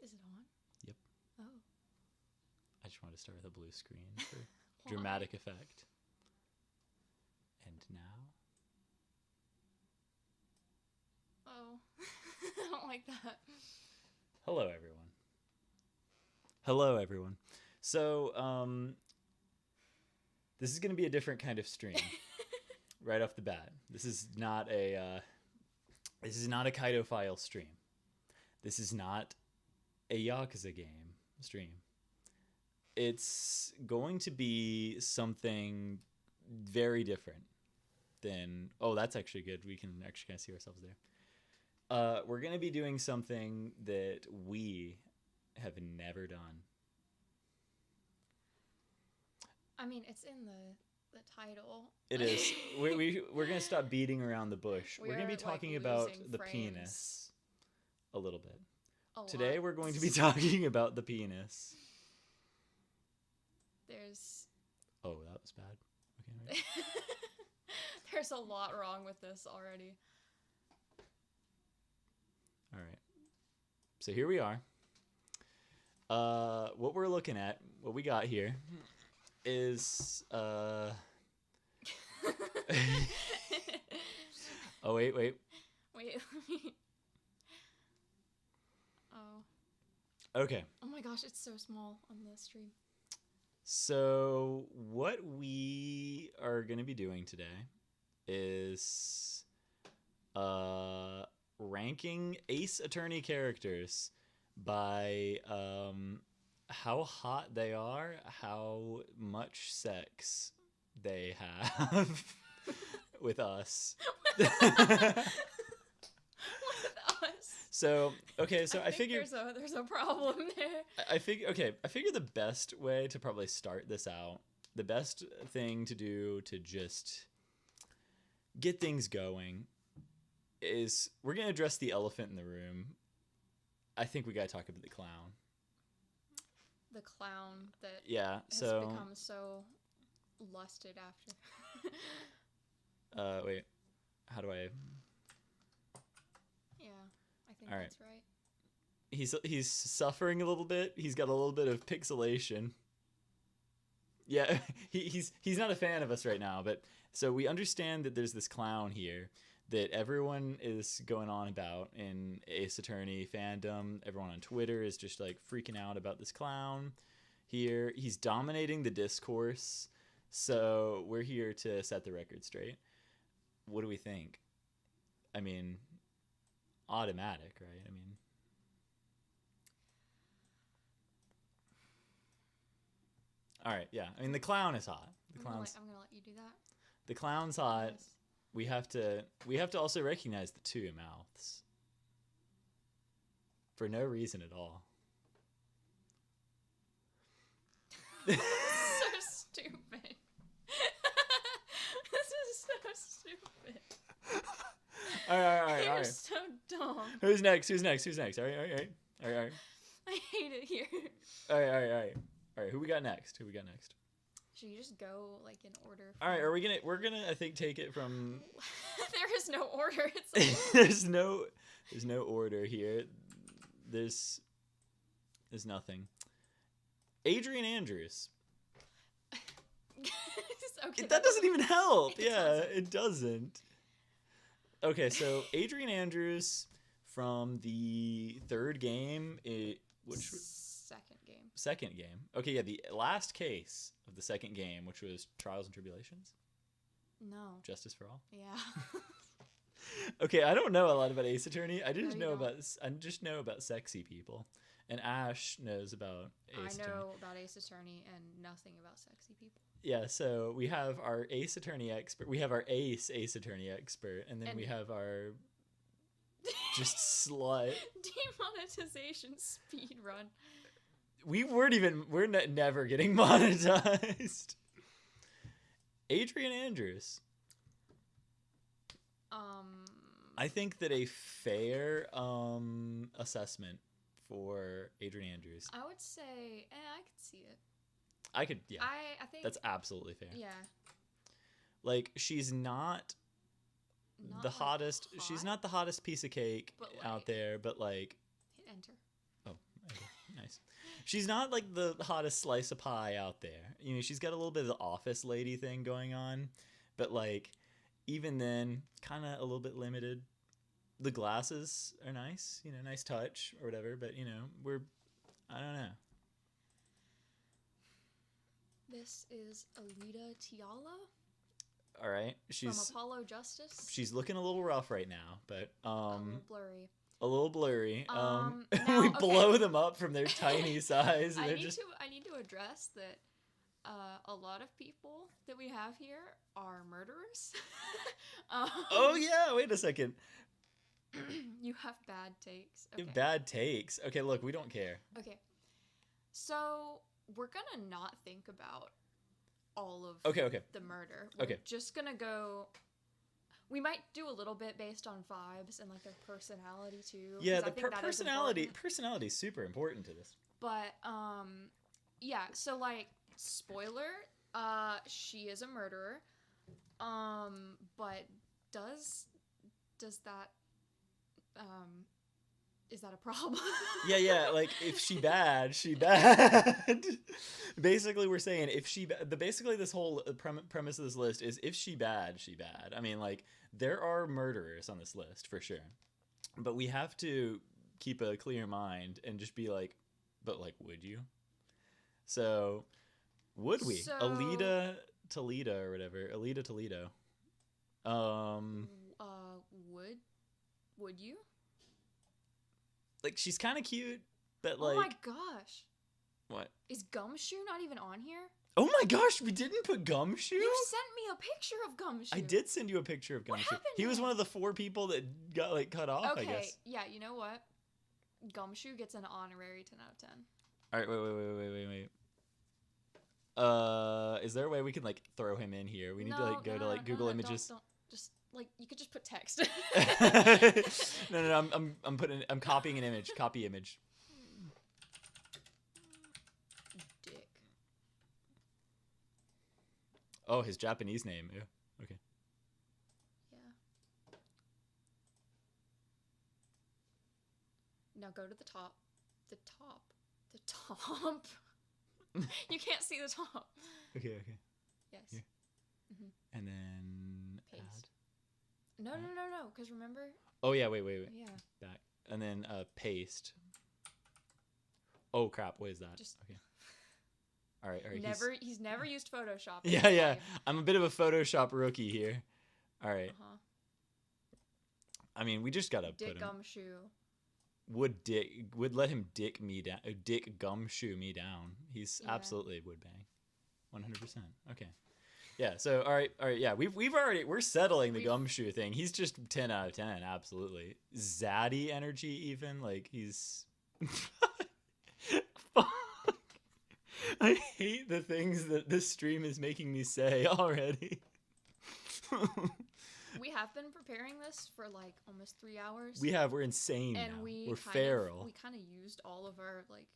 Is it on? Yep. Oh. I just wanted to start with a blue screen for dramatic effect. And now? Oh. I don't like that. Hello, everyone. Hello, everyone. So, this is going to be a different kind of stream right off the bat. This is not a Kaido-file stream. This is not a Yakuza game stream. It's going to be something very different than... Oh, that's actually good. We can actually kind of see ourselves there. We're going to be doing something that we have never done. I mean, it's in the title. It is. We're going to stop beating around the bush. We're going to be talking about the penis a little bit. Today we're going to be talking about the penis. Oh, that was bad. Okay, right. There's a lot wrong with this already. All right. So here we are. What we're looking at, what we got here, is Oh, wait. Wait, let me... Oh. Okay. Oh my gosh, it's so small on the stream. So what we are going to be doing today is ranking Ace Attorney characters by how hot they are, how much sex they have with us. With us. So, okay, so I figure there's a problem there. I figure the best way to probably start this out, the best thing to do to just get things going is we're going to address the elephant in the room. I think we got to talk about the clown. The clown that has become so lusted after. Wait. How do I... Yeah, I think All that's right. He's suffering a little bit. He's got a little bit of pixelation. Yeah, he's not a fan of us right now, but so we understand that there's this clown here that everyone is going on about in Ace Attorney fandom. Everyone on Twitter is just like freaking out about this clown here. He's dominating the discourse. So we're here to set the record straight. What do we think? I mean, automatic, right? I mean, all right, yeah. I mean, the clown is hot. I'm gonna let you do that. The clown's hot. Yes. We have to also recognize the two mouths for no reason at all. So stupid. This is so stupid. All right. You're so dumb. Who's next? All right. I hate it here. All right. Who we got next? Should you just go like in order? All right. We're gonna I think take it from. There is no order. It's there's no order here. There's nothing. Adrian Andrews. Okay, that doesn't even help. It doesn't. Okay, so Adrian Andrews from the third game, which was second game. Okay, yeah, the last case of the second game, which was Trials and Tribulations. No. Justice for All. Yeah. Okay, I don't know a lot about Ace Attorney. I just know about sexy people, and Ash knows about Ace Attorney. I know about Ace Attorney and nothing about sexy people. Yeah, so we have our Ace Attorney expert. We have our Ace Attorney expert, and then we have our just slut demonetization speed run. We're never getting monetized. Adrian Andrews. I think that a fair assessment for Adrian Andrews. I would say, I could see it. I could, yeah. I think that's absolutely fair. Yeah. Like, she's not the hottest. Hot, she's not the hottest piece of cake out there, but like. Hit enter. Oh. Okay. Nice. She's not like the hottest slice of pie out there. You know, she's got a little bit of the office lady thing going on, but like even then, kind of a little bit limited. The glasses are nice, you know, nice touch or whatever, but you know, I don't know. This is Alita Tiala All right, from Apollo Justice. she's looking a little rough right now, but A little blurry. a little blurry. Now, we okay. blow them up from their tiny size. And I they're need just to address that a lot of people that we have here are murderers. Oh yeah, wait a second. You have bad takes. Okay. Bad takes. Okay, look, we don't care. Okay. So we're gonna not think about all of Okay. the murder. We're Okay. just gonna go. We might do a little bit based on vibes and like their personality too. Yeah, 'cause the I think that is personality important. personality is super important to this. But yeah. So like, spoiler. She is a murderer. But does that is that a problem? Yeah, like if she bad, she bad. Basically, we're saying if she basically this whole premise of this list is if she bad, she bad. I mean, like there are murderers on this list for sure, but we have to keep a clear mind and just be like, but like, would you? So, would we? So- Alita Toledo or whatever. Alita Toledo. Would you? Like she's kind of cute, but Oh like, my gosh. what? Is Gumshoe not even on here? Oh my gosh, we didn't put Gumshoe? You sent me a picture of Gumshoe. I did send you a picture of What Gumshoe. happened He to was him? one of the 4 people that got like cut off, Okay, I guess. yeah, you know what? Gumshoe gets an honorary 10 out of 10. All right, wait. Is there a way we can like throw him in here? We need to like go to like Google Images. Don't. Just like you could just put text. No, I'm copying an image. Copy image. Dick. Oh, his Japanese name. Yeah. Okay. Yeah. Now go to the top. The top. You can't see the top. Okay. Yes. Here. And then Paste. add. No, because remember? Oh yeah, wait. Yeah. Back. And then paste. Oh crap, what is that? Just- Okay. All right. He's never used Photoshop. in Yeah. his life. I'm a bit of a Photoshop rookie here. All right. Uh-huh. I mean, we just gotta Dick put him. Gumshoe. Would let him dick me down. Dick Gumshoe me down. He's Yeah. absolutely would bang. 100%. Okay. Yeah. So all right. Yeah. We're settling the Gumshoe thing. He's just 10 out of 10. Absolutely. Zaddy energy even like he's. Fuck. I hate the things that this stream is making me say already. We have been preparing this for like almost 3 hours. We're insane and now. we're feral. We kind of used all of our like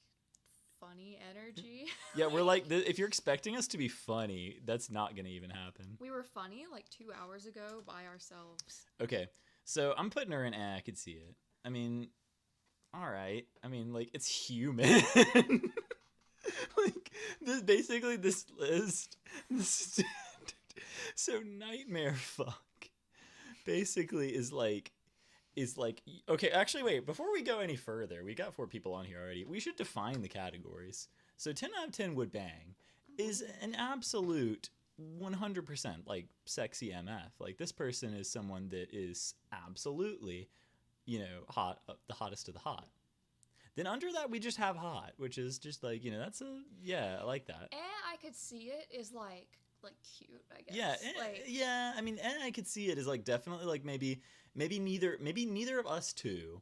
funny energy. Yeah, we're like, if you're expecting us to be funny, that's not gonna even happen. We were funny like 2 hours ago by ourselves. Okay, so I'm putting her in I could see it. I mean, all right. I mean, like, it's human. Like, this list. So Nightmare Fuck basically is like, okay, actually, wait, before we go any further, we got 4 people on here already. We should define the categories. So 10 out of 10 would bang is an absolute 100% like sexy MF. Like, this person is someone that is absolutely, you know, hot, the hottest of the hot. Then under that, we just have hot, which is just like, you know, I like that. And I could see it is like cute, I guess. Yeah, like, yeah. I mean, I could see it as like definitely like maybe neither of us two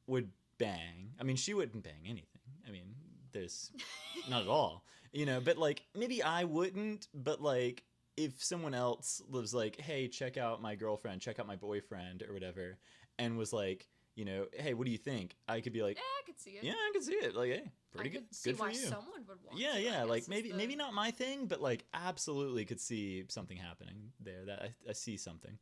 would bang. I mean, she wouldn't bang anything. I mean, there's not at all, you know. But like maybe I wouldn't. But like if someone else was like, hey, check out my girlfriend, check out my boyfriend or whatever, and was like, you know, hey, what do you think? I could be like, I could see it. yeah, I could see it. Like, hey, pretty I good. could see Good for why you. someone would want Yeah, to, I yeah. guess, Like is maybe not my thing, but like absolutely could see something happening there. That I see something.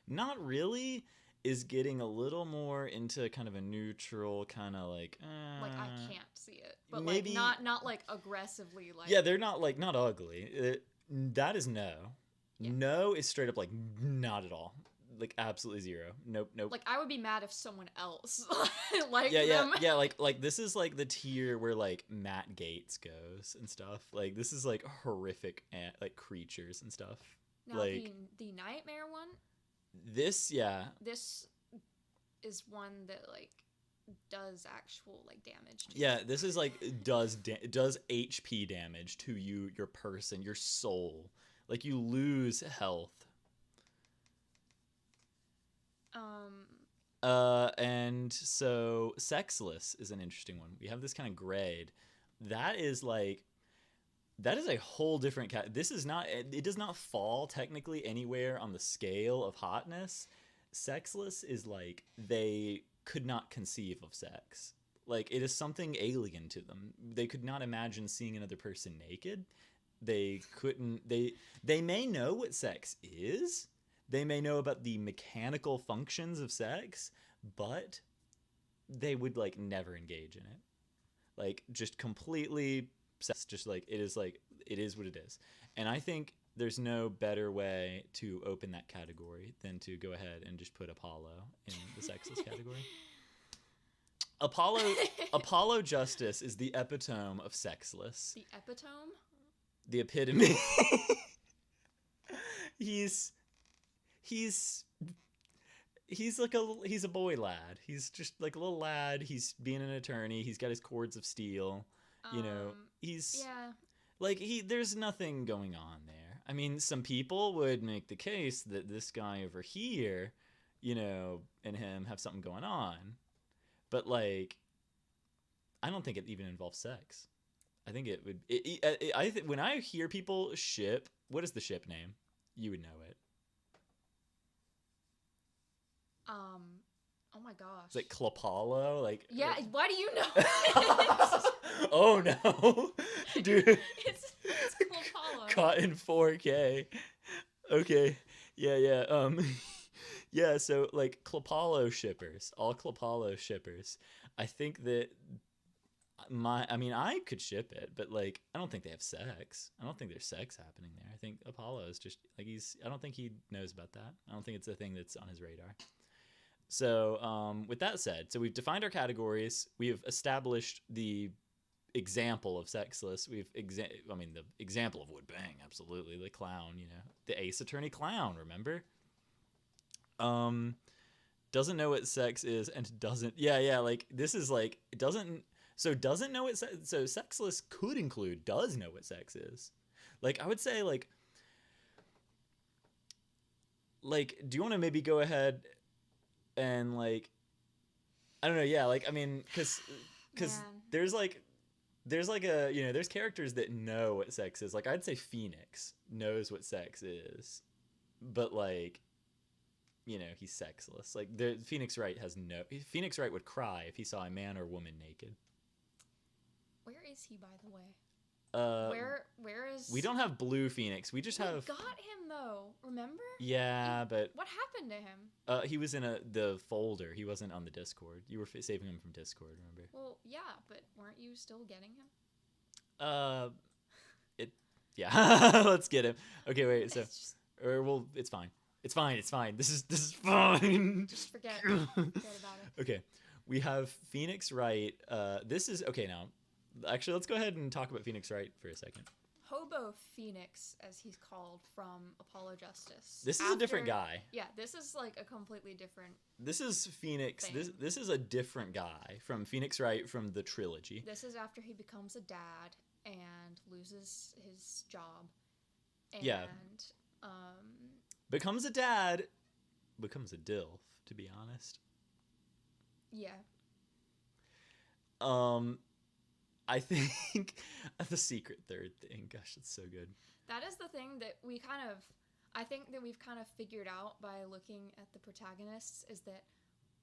Not really is getting a little more into kind of a neutral kind of like Like I can't see it, but maybe like not like aggressively like. yeah, they're not like not ugly. That is no. Yeah. No is straight up like not at all. Like absolutely zero. Nope. Like I would be mad if someone else like Yeah, them. yeah. Like this is like the tier where like Matt Gates goes and stuff. Like this is like horrific like creatures and stuff. Now like the nightmare one. This, yeah. This is one that like does actual like damage to Yeah, you. this is like does HP damage to you, your person, your soul. Like you lose health. And so sexless is an interesting one. We have this kind of grade. That is a whole different this is not, it does not fall technically anywhere on the scale of hotness. Sexless is like they could not conceive of sex. Like it is something alien to them. They could not imagine seeing another person naked. They couldn't, they may know what sex is. They may know about the mechanical functions of sex, but they would like never engage in it. Like just completely just like it is what it is. And I think there's no better way to open that category than to go ahead and just put Apollo in the sexless category. Apollo Justice is the epitome of sexless. The epitome? The epitome. He's like he's a boy lad. He's just like a little lad. He's being an attorney. He's got his cords of steel. He's like there's nothing going on there. I mean, some people would make the case that this guy over here, and him have something going on. But like I don't think it even involves sex. I think it would when I hear people ship, what is the ship name? You would know it. Oh my gosh. It's like Clopalo, like yeah. Why do you know? Oh no, dude! It's Clopalo. Caught in 4K. Okay, yeah. Yeah. So like Clopalo shippers, all Clopalo shippers. I think that I could ship it, but like I don't think they have sex. I don't think there's sex happening there. I think Apollo is just like I don't think he knows about that. I don't think it's a thing that's on his radar. So with that said, so we've defined our categories. We have established the example of sexless. The example of would bang, absolutely. The clown, the Ace Attorney clown, remember? Doesn't know what sex is and doesn't, like this is like, doesn't know what sex, so sexless could include does know what sex is. Like I would say like do you want to maybe go ahead and like I don't know, yeah, like I mean because there's there's characters that know what sex is. Like I'd say Phoenix knows what sex is, but like he's sexless. Like Phoenix Wright would cry if he saw a man or woman naked. Where is he, by the way? Where is? We don't have Blue Phoenix. We just have. Got him though. Remember? Yeah, but what happened to him? He was in the folder. He wasn't on the Discord. You were saving him from Discord. Remember? Well, yeah, but weren't you still getting him? Yeah. Let's get him. Okay, wait. So, it's fine. It's fine. This is fine. Just forget about it. Okay, we have Phoenix Wright. This is okay now. Actually, let's go ahead and talk about Phoenix Wright for a second. Hobo Phoenix, as he's called from Apollo Justice. This is a different guy. Yeah, this is like a completely different. This is Phoenix. Thing. This is a different guy from Phoenix Wright from the trilogy. This is after he becomes a dad and loses his job. And, yeah. Becomes a dad, becomes a DILF, to be honest. Yeah. I think the secret third thing, gosh, that's so good. That is the thing that I think that we've kind of figured out by looking at the protagonists is that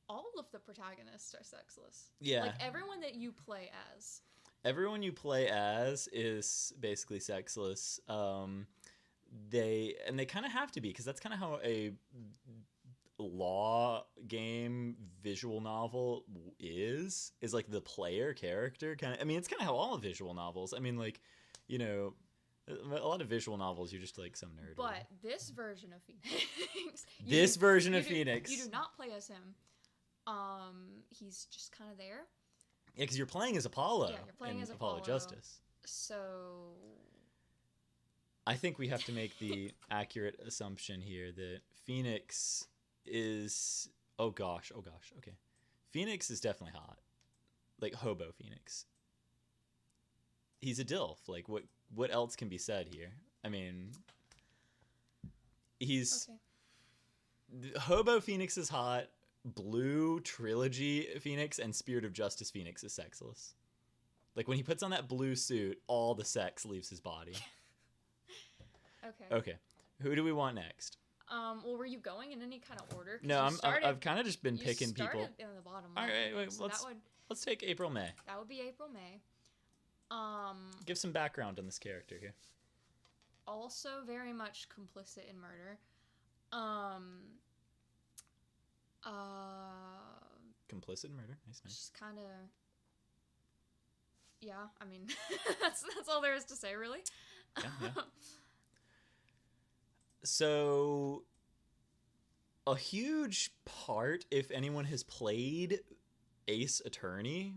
all of the protagonists are sexless. Yeah. Like everyone that you play as. Everyone you play as is basically sexless. They kind of have to be, because that's kind of how a law game visual novel is like the player character kind of. I mean, it's kind of how all visual novels. I mean, like, you know, a lot of visual novels, you're just like some nerd. But this version of Phoenix, Phoenix, you do not play as him. He's just kind of there. Yeah, because you're playing as Apollo. Yeah, you're playing in as Apollo. Justice. So I think we have to make the accurate assumption here that Phoenix is. Oh gosh. Okay, Phoenix is definitely hot, like hobo Phoenix. He's a DILF. Like what else can be said here? I mean, he's hobo Phoenix is hot. Blue Trilogy Phoenix and Spirit of Justice Phoenix is sexless. Like when he puts on that blue suit, all the sex leaves his body. Okay. Who do we want next? Well, were you going in any kind of order? No, I've kind of just been picking people. In the bottom. All right, wait, so let's take April May. That would be April May. Give some background on this character here. Also, very much complicit in murder. Complicit in murder. Nice. Just kind of. Yeah, I mean, that's all there is to say, really. Yeah. So, a huge part, if anyone has played Ace Attorney,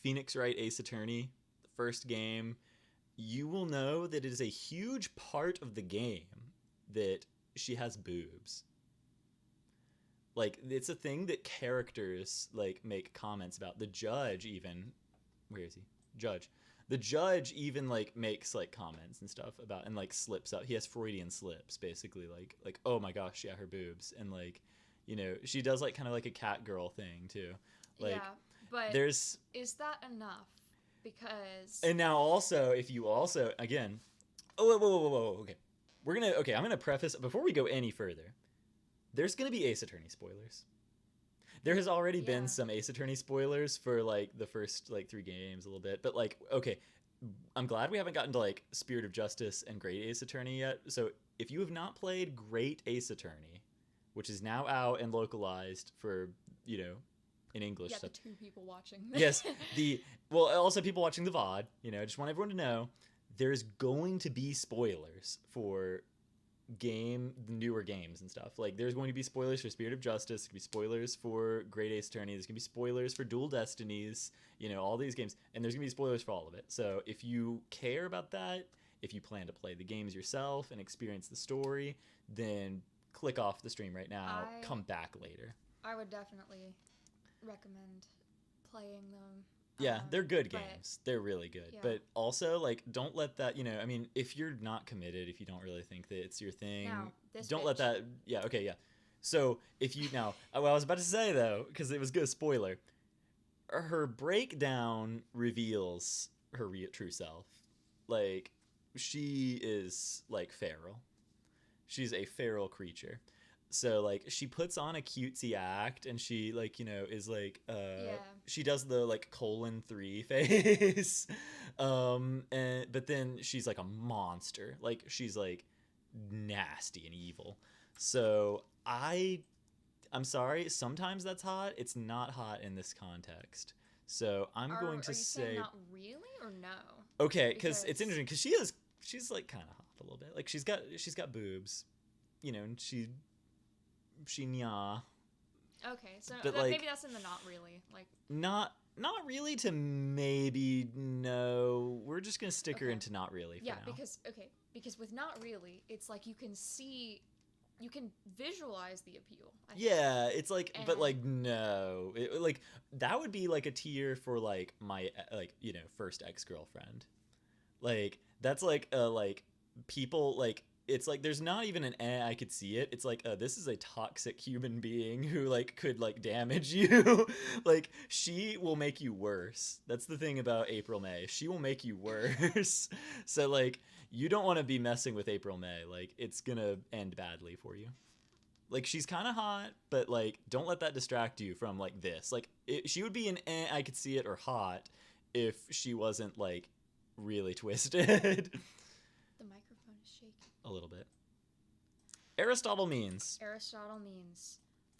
Phoenix Wright Ace Attorney, the first game, you will know that it is a huge part of the game that she has boobs. Like, it's a thing that characters, like, make comments about. The judge even... Where is he? Judge. The judge even, like, makes, like, comments and stuff about... And, like, slips out. He has Freudian slips, basically. Like, oh my gosh, yeah, her boobs. And, like, you know, she does, like, kind of like a cat girl thing, too. Like, yeah, but there's... Is that enough? Because... And now also, if you also... Again... Oh, whoa. Okay. I'm gonna preface... Before we go any further... There's going to be Ace Attorney spoilers. There has already been some Ace Attorney spoilers for, like, the first, like, 3 games a little bit. But, like, okay, I'm glad we haven't gotten to, like, Spirit of Justice and Great Ace Attorney yet. So if you have not played Great Ace Attorney, which is now out and localized for, you know, in English. Yeah, the 2 people watching. Yes. Also people watching the VOD. You know, I just want everyone to know there's going to be spoilers for... newer games and stuff. Like, there's going to be spoilers for Spirit of Justice, there's going to be spoilers for Great Ace Attorney, there's going to be spoilers for Dual Destinies, you know, all these games, and there's going to be spoilers for all of it. So if you care about that, if you plan to play the games yourself and experience the story, then click off the stream right now, come back later. I would definitely recommend playing them. Yeah, they're good games. They're really good. Yeah. But also, like, don't let that, you know, I mean, if you're not committed, if you don't really think that it's your thing, don't let that, yeah, okay, yeah. So, if you, now, what I was about to say, though, because it was good, spoiler, her breakdown reveals her true self. Like, she is, like, feral. She's a feral creature. So, like, she puts on a cutesy act, and she, like, you know, is, like, she does the, like, :3 face, but then she's, like, a monster. Like, she's, like, nasty and evil. So, I'm sorry, sometimes that's hot. It's not hot in this context. So, I'm going to say... Are you saying not really, or no? Okay, because it's interesting, because she's, like, kind of hot a little bit. Like, she's got boobs, you know, and she nya. Okay, so but like, maybe that's in the not really. Like, not really to maybe no. We're just gonna stick her into not really for now. Because with not really, it's like you can visualize the appeal. Yeah, it's like, but like no, like that would be like a tier for like my like, you know, first ex-girlfriend. Like that's like like people like. It's like there's not even an I could see it. It's like this is a toxic human being who like could like damage you. Like she will make you worse. That's the thing about April May. She will make you worse. So like you don't want to be messing with April May. Like it's gonna end badly for you. Like she's kind of hot, but like don't let that distract you from like this. Like she would be an I could see it or hot if she wasn't like really twisted. A little bit. Aristotle means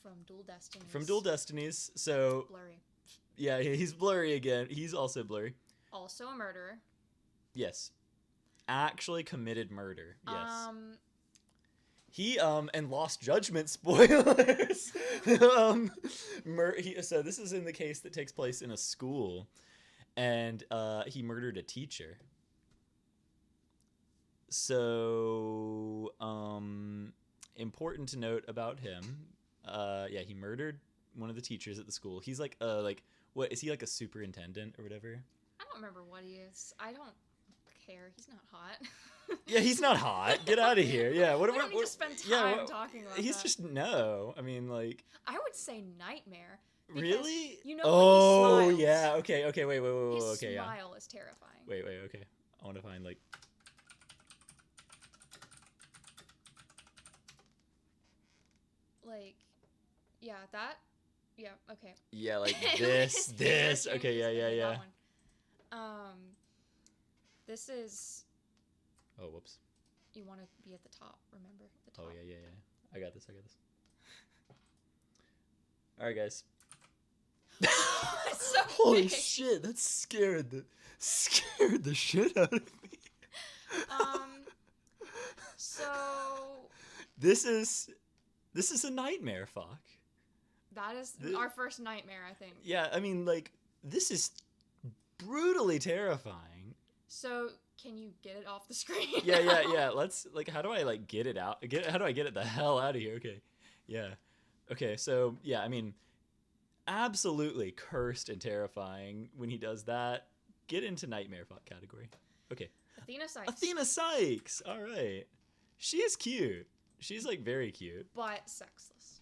from Dual Destinies. From Dual Destinies. So Blurry. yeah, he's blurry again. He's also blurry. Also a murderer. Yes. Actually committed murder. Yes. He and Lost Judgment spoilers. So this is in the case that takes place in a school, and he murdered a teacher. So important to note about him. Yeah, he murdered one of the teachers at the school. He's like what is he, like a superintendent or whatever? I don't remember what he is. I don't care. He's not hot. Yeah, he's not hot. Get out of here. Yeah, we don't need to spend time talking about he's that. just no. I mean, like. I would say nightmare. Really? You know oh when he smiles, yeah. Okay. Wait. His Okay. Yeah. smile is terrifying. Wait. Okay. I want to find like. Like, yeah, that. Yeah. Okay. Yeah, like this. Okay. Yeah. That one. This is. Oh, whoops. You want to be at the top. Remember the top. Oh yeah. I got this. All right, guys. So Holy big. shit! That scared the shit out of me. So. This is a nightmare, fuck. That is our first nightmare, I think. Yeah, I mean, like, this is brutally terrifying. So, can you get it off the screen? Yeah. Let's, like, how do I, like, get it out? How do I get it the hell out of here? Okay. Yeah. Okay, so, yeah, I mean, absolutely cursed and terrifying when he does that. Get into nightmare fuck category. Okay. Athena Sykes. Athena Sykes! All right. She is cute. She's, like, very cute. But sexless.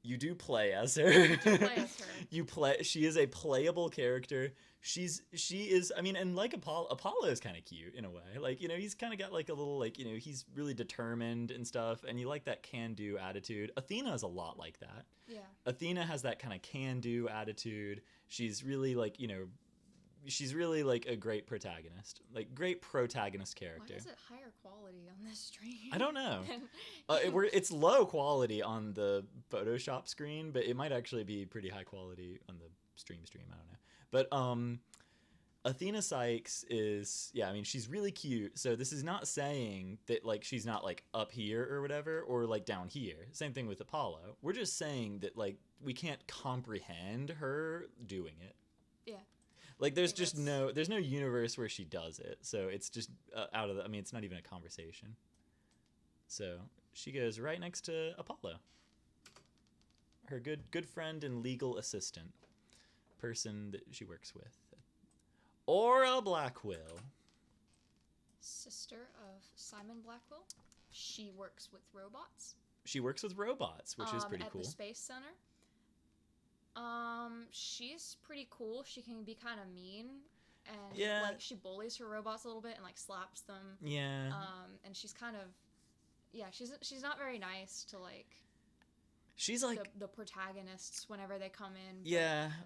You do play as her. You play as her. She is a playable character. She is, I mean, and like Apollo is kind of cute in a way. Like, you know, he's kind of got like a little, like, you know, he's really determined and stuff, and you like that can-do attitude. Athena is a lot like that. Yeah. Athena has that kind of can-do attitude. She's really like, you know, she's really like a great protagonist. Like, great protagonist character. Why is it higher quality on this stream? I don't know. It's low quality on the Photoshop screen, but it might actually be pretty high quality on the stream. I don't know. But Athena Sykes is, yeah, I mean, she's really cute. So this is not saying that, like, she's not, like, up here or whatever, or, like, down here. Same thing with Apollo. We're just saying that, like, we can't comprehend her doing it. Yeah. Like, there's just there's no universe where she does it. So it's just out of the, I mean, it's not even a conversation. So she goes right next to Apollo. Her good friend and legal assistant. Person that she works with. Aura Blackwell. Sister of Simon Blackwell. She works with robots. She works with robots, which is pretty cool. At the Space Center. She's pretty cool. She can be kind of mean, and like she bullies her robots a little bit and like slaps them. Yeah. And she's kind of, yeah, she's not very nice to like. She's like the protagonists whenever they come in.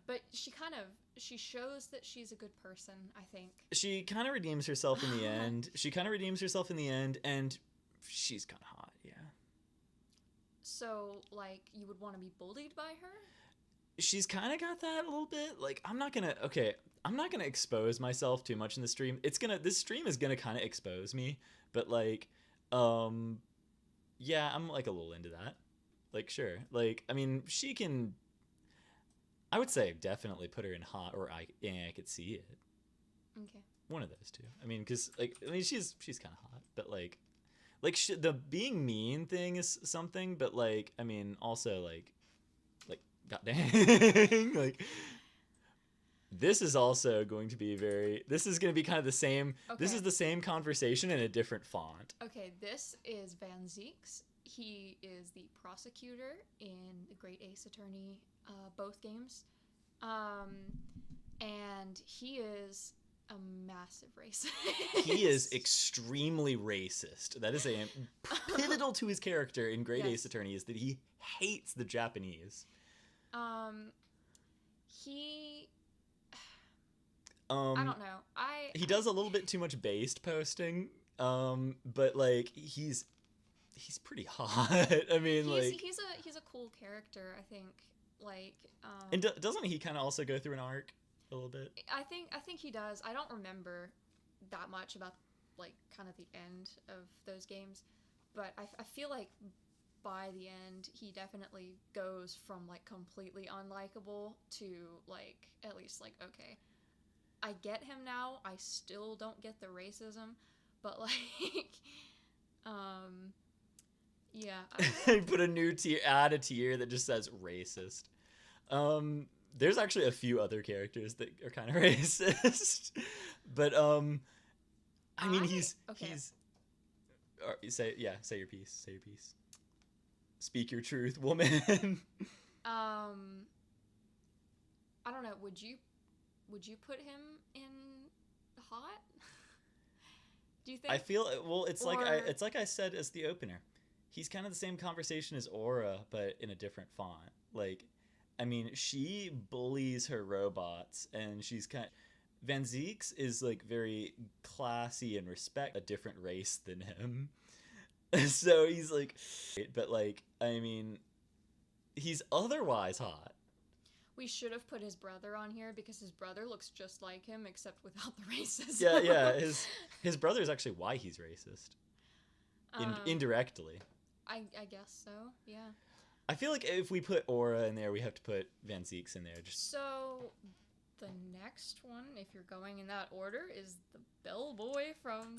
But she shows that she's a good person, I think. She kind of redeems herself in the end. And she's kind of hot, yeah. So, like, you would want to be bullied by her? She's kind of got that a little bit. Like, I'm not gonna expose myself too much in the stream. This stream is gonna kind of expose me, but like, yeah, I'm like a little into that. Like, sure. Like, I mean, she can, I would say definitely put her in hot, or I could see it. Okay. One of those two. I mean, because, like, I mean, she's kind of hot, but, like the being mean thing is something, but, like, I mean, also, like, goddamn, like, this is also going to be this is going to be kind of the same, This is the same conversation in a different font. Okay, this is Van Zeeks. He is the prosecutor in the Great Ace Attorney, both games. And he is a massive racist. He is extremely racist. That is a pivotal to his character in Great Ace Attorney, is that he hates the Japanese. I don't know. He does a little bit too much based posting, but like he's he's pretty hot. I mean, he's a cool character, I think. Like, and doesn't he kind of also go through an arc a little bit? I think he does. I don't remember that much about like kind of the end of those games, but I feel like by the end he definitely goes from like completely unlikable to like at least like, okay, I get him now. I still don't get the racism, but like yeah. Put a new tier, add a tier that just says racist. There's actually a few other characters that are kind of racist, but I mean he's say your piece. Say your piece. Speak your truth, woman. I don't know. Would you put him in hot? Do you think? I feel it's like I said as the opener. He's kind of the same conversation as Aura, but in a different font. Like, I mean, she bullies her robots, and she's Van Zieks is like very classy and respect a different race than him. So he's like, but like, I mean, he's otherwise hot. We should have put his brother on here because his brother looks just like him except without the racism. Yeah. His brother is actually why he's racist. Indirectly. I guess so. Yeah. I feel like if we put Aura in there, we have to put Van Zieks in there. So the next one, if you're going in that order, is the bellboy from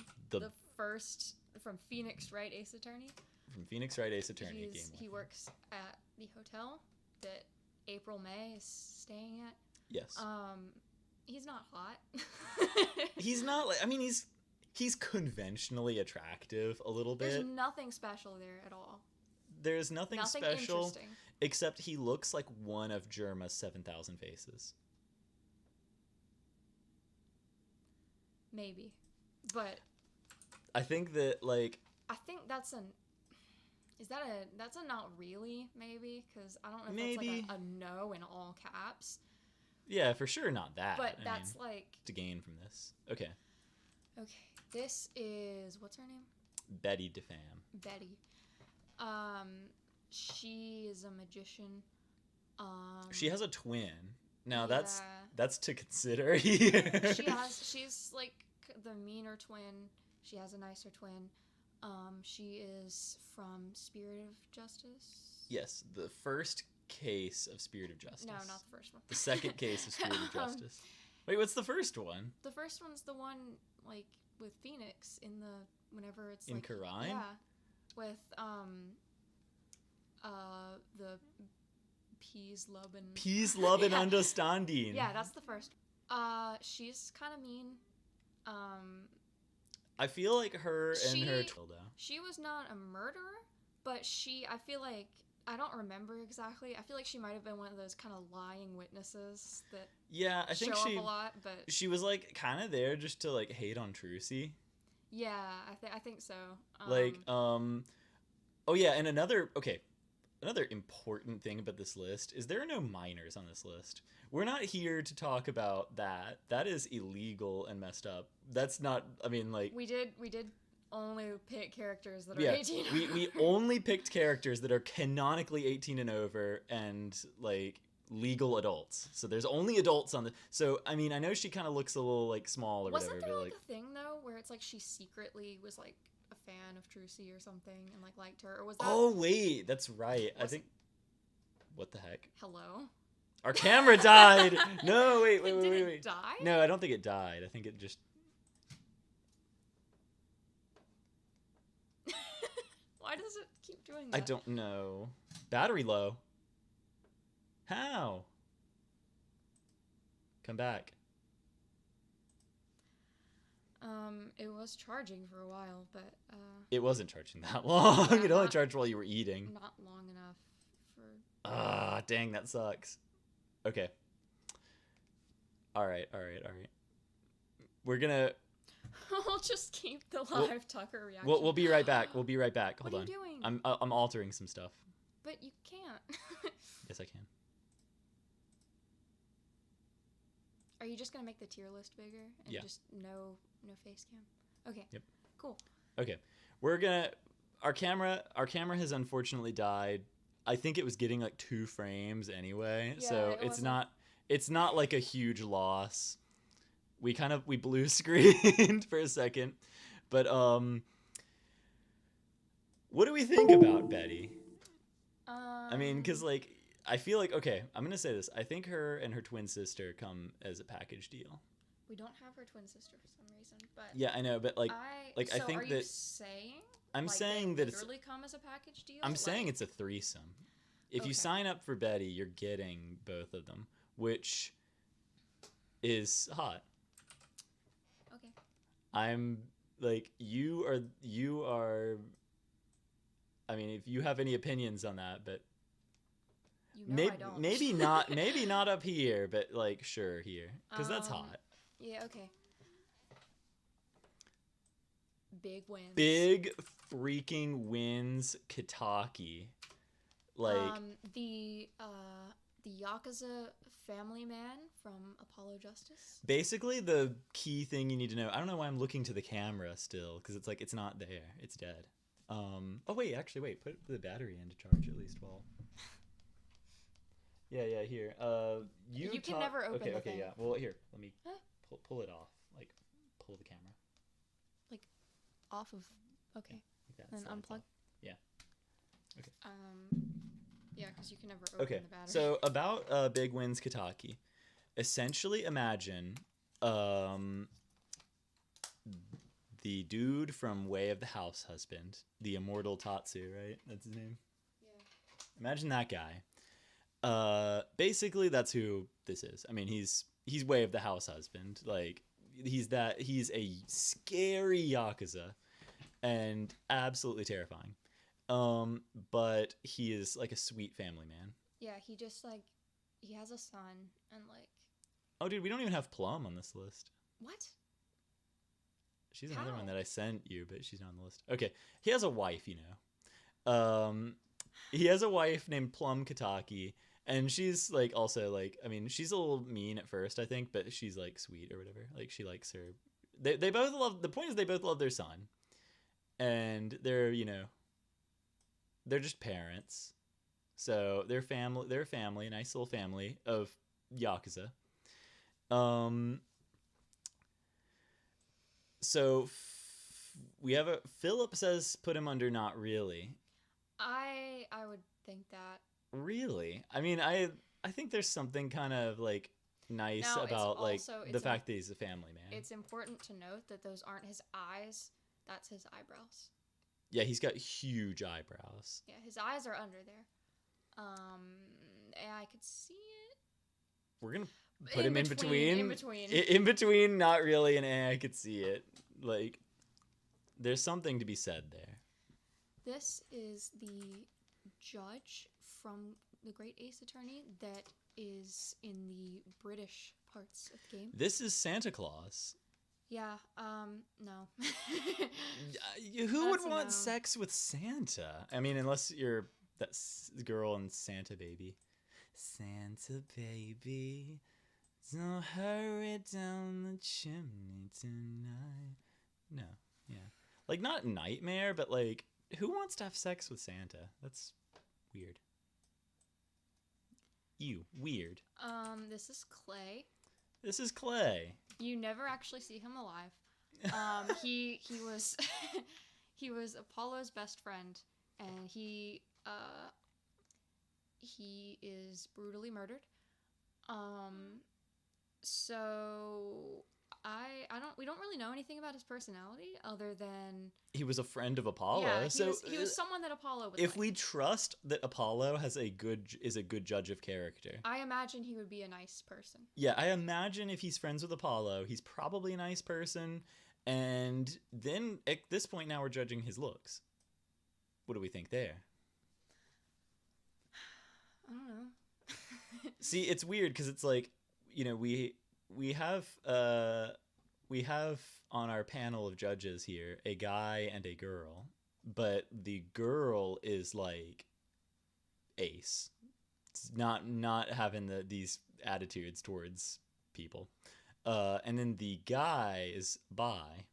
from Phoenix Wright Ace Attorney. From Phoenix Wright Ace Attorney. He works at the hotel that April May is staying at. Yes. He's not hot. He's not like, I mean, he's conventionally attractive a little bit. There's nothing special there at all. There's nothing special except he looks like one of Germa's 7,000 faces. Maybe. But I think that like that's a not really maybe, because I don't know if maybe. that's like a no in all caps. Yeah, for sure not that. But that's like to gain from this. Okay. This is, what's her name? Betty DeFam. Betty. She is a magician. She has a twin. Now that's to consider here. She's like the meaner twin. She has a nicer twin. She is from Spirit of Justice. Yes, the first case of Spirit of Justice. No, not the first one. The second case of Spirit of Justice. Wait, what's the first one? The first one's the one like with Phoenix in the whenever it's in like Karine? Yeah, with the Peas Lubin Understanding. Yeah, that's the first. She's kind of mean. I feel like her and her Tilda. She was not a murderer, but I feel like, I don't remember exactly. I feel like she might have been one of those kind of lying witnesses that I think show up a lot, but she was like kind of there just to like hate on Trucy. Yeah, I think so. Oh yeah, and another important thing about this list is there are no minors on this list. We're not here to talk about that. That is illegal and messed up. That's not, I mean, like... We did only pick characters that are 18 and over. We only picked characters that are canonically 18 and over and, like, legal adults. So there's only adults on the... So, I mean, I know she kind of looks a little, like, small or whatever. Wasn't there, but, like, a thing, though, where it's like she secretly was, like, a fan of Trucy or something and, like, liked her? Or was that... Oh, wait, that's right. I think... What the heck? Hello? Our camera died! No, wait. Did it die? No, I don't think it died. I think it just... Why does it keep doing that? I don't know. Battery low. How? Come back. It was charging for a while, but It wasn't charging that long. Yeah, it only charged while you were eating. Not long enough for... Ah, dang, that sucks. Okay. Alright. We're gonna... We'll just keep the live Tucker reaction. We'll be right back. Hold on. What are you doing? I'm altering some stuff. But you can't. Yes, I can. Are you just gonna make the tier list bigger and just no face cam? Okay. Yep. Cool. Okay. We're gonna... our camera has unfortunately died. I think it was getting like 2 frames anyway, Yeah, so it it's wasn't- not like a huge loss. We blue screened for a second, but what do we think about Betty? I mean, because like I feel like, okay, I'm gonna say this. I think her and her twin sister come as a package deal. we don't have her twin sister for some reason, but Yeah, I know, but like I so think are you that saying I'm like saying they that it's literally come as a package deal? I'm saying Like- it's a threesome. If you Okay. sign up for Betty, you're getting both of them, which is hot. okay. I'm like you are. I mean, if you have any opinions on that, but You know maybe I don't. maybe not up here, but like sure here, because that's hot. Yeah. Okay. Big wins. Big freaking wins, Kitaki. Like the Yakuza family man from Apollo Justice. basically the key thing you need to know. I don't know why I'm looking to the camera still, because it's like it's not there. It's dead. Oh wait, actually wait. Put the battery in to charge at least while. Yeah, here. You can never open okay, the okay, thing. yeah. Well, here, let me Huh? pull it off. Like, pull the camera. Off of. Okay. Like that, Then slide it unplug. off. Yeah. Okay. Yeah, because you can never open Okay. the battery. So about Big Wins Kitaki, essentially imagine the dude from Way of the House Husband, the immortal Tatsu, right? That's his name. Yeah. Imagine that guy. Basically that's who this is. I mean, he's Way of the House Husband. Like he's a scary yakuza and absolutely terrifying. But he is like a sweet family man. Yeah, he just like he has a son and like Oh dude, we don't even have Plum on this list. what? She's another one How? that I sent you, but she's not on the list. Okay. He has a wife, you know. He has a wife named Plum Kitaki, and she's like also like I mean, she's a little mean at first, I think, but she's like sweet or whatever. Like she likes her. They both love the point is they both love their son. And they're, you know, they're just parents. So they're a family, a nice little family of yakuza. So we have Philip says put him under not really. I would think that. Really? I mean, I think there's something kind of like nice Now, it's about like also- the it's fact that he's a family man. It's important to note that those aren't his eyes. That's his eyebrows. Yeah, he's got huge eyebrows. Yeah, his eyes are under there. And I could see it. We're gonna put him in between. In between. In between, not really, and I could see it. Like, there's something to be said there. This is the judge from the Great Ace Attorney that is in the British parts of the game. This is Santa Claus. Yeah, no. Who would That's a want no. sex with Santa? I mean, unless you're that girl in Santa Baby. Santa Baby, don't hurry down the chimney tonight. No, yeah. Like, not Nightmare, but like, who wants to have sex with Santa? That's weird. Ew, weird. This is Clay. This is Clay. You never actually see him alive. He was he was Apollo's best friend, and he is brutally murdered. So we don't really know anything about his personality other than He was a friend of Apollo. yeah, so he was someone that Apollo would if like. we trust that Apollo is a good judge of character. I imagine he would be a nice person. Yeah, I imagine if he's friends with Apollo, he's probably a nice person. And then at this point now we're judging his looks. What do we think there? I don't know. See, it's weird because it's like, you know, we have on our panel of judges here a guy and a girl, but the girl is like Ace. It's not having these attitudes towards people. And then the guy is bi,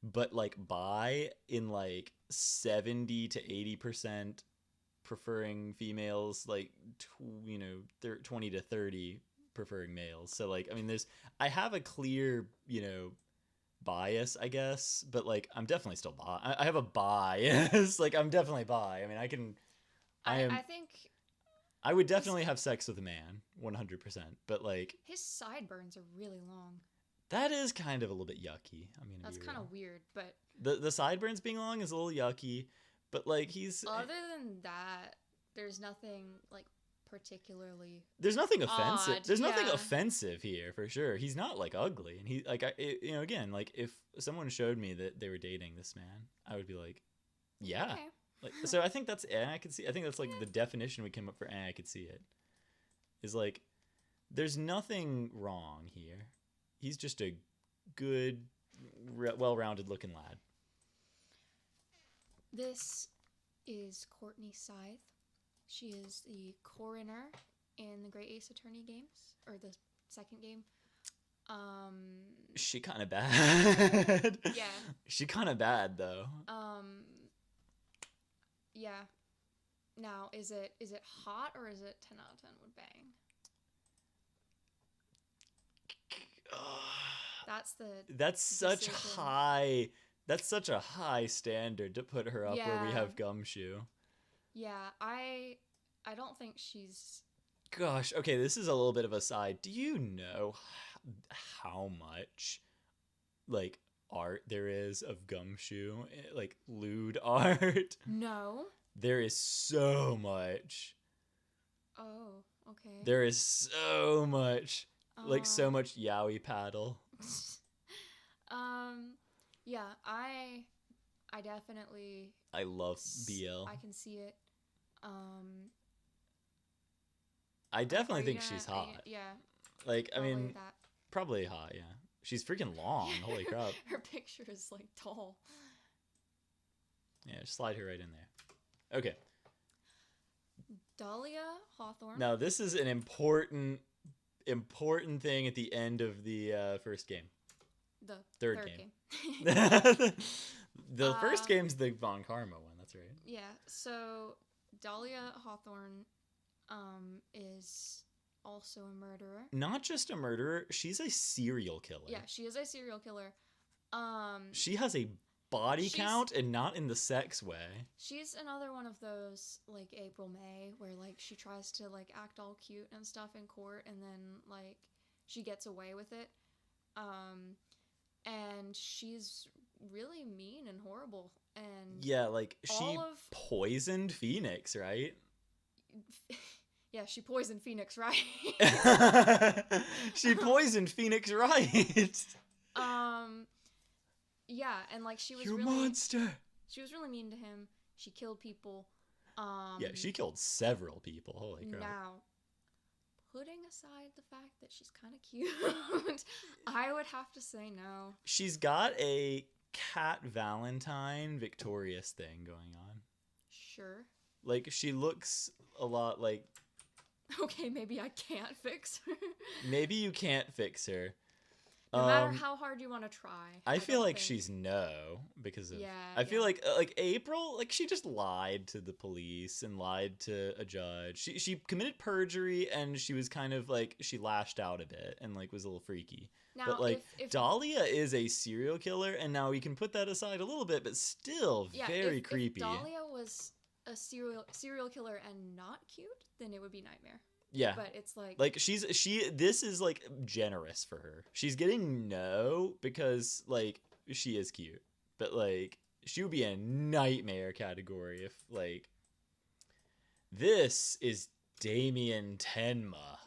but like bi in like 70 to 80% preferring females, like 20 to 30 preferring males. So like, I mean, I have a clear, bias, I guess, but like I'm definitely still bi. I have a bias. Like I'm definitely bi. I mean, I think I would definitely have sex with a man, 100%. But like his sideburns are really long. that is kind of a little bit yucky. I mean, That's kind of weird, but the sideburns being long is a little yucky. But like other than that, there's nothing like particularly. There's nothing offensive. Odd, There's nothing yeah. offensive here for sure. He's not like ugly, and he like again, like if someone showed me that they were dating this man, I would be like, yeah. Okay. Like so, I think that's I could see. I think that's like the definition we came up for. I could see it. Is like, there's nothing wrong here. He's just a good, well-rounded looking lad. This is Courtney Scythe. She is the coroner in the Great Ace Attorney games, or the second game. She kind of bad. Yeah. She kind of bad though. Yeah. Now, is it hot or is it 10 out of 10 would bang? That's such a high standard to put her up where we have Gumshoe. Yeah, I don't think she's. Gosh, okay, this is a little bit of a side. Do you know how much like art there is of Gumshoe, like lewd art? No. There is so much. Oh, okay. There is so much. Like so much yaoi paddle. Yeah, I definitely. I love BL. I can see it. I definitely think she's hot. Yeah. Like, I mean, that. probably hot, yeah. She's freaking long. Holy crap. Her picture is like tall. Yeah, just slide her right in there. Okay. Dahlia Hawthorne. Now, this is an important thing at the end of the first game. The third game. The first game's the Von Karma one. That's right. Yeah. So Dahlia Hawthorne is also a murderer. Not just a murderer. She's a serial killer. Yeah, she is a serial killer. She has a body count and not in the sex way. She's another one of those like April May where like she tries to like act all cute and stuff in court and then like she gets away with it. And she's really mean and horrible and yeah, like she poisoned Phoenix, right? Yeah, she poisoned Phoenix, right? She poisoned Phoenix, right? Yeah, and like she was You really monster. She was really mean to him. She killed people. Yeah, she killed several people. Holy crap. Now, putting aside the fact that she's kind of cute, I would have to say no. She's got a Cat Valentine victorious thing going on. Sure. Like, she looks a lot like... Okay, maybe I can't fix her. Maybe you can't fix her. No matter how hard you want to try. I feel like she's no, because of... Yeah, I feel like April, like, she just lied to the police and lied to a judge. She committed perjury, and she was kind of, like, she lashed out a bit and, like, was a little freaky. Now, but, like, if Dahlia is a serial killer, and now we can put that aside a little bit, but still very creepy. If Dahlia was a serial killer and not cute, then it would be Nightmare. Yeah. But it's like this is like generous for her. She's getting no because like she is cute. But like she would be a Nightmare category if like this is Damien Tenma.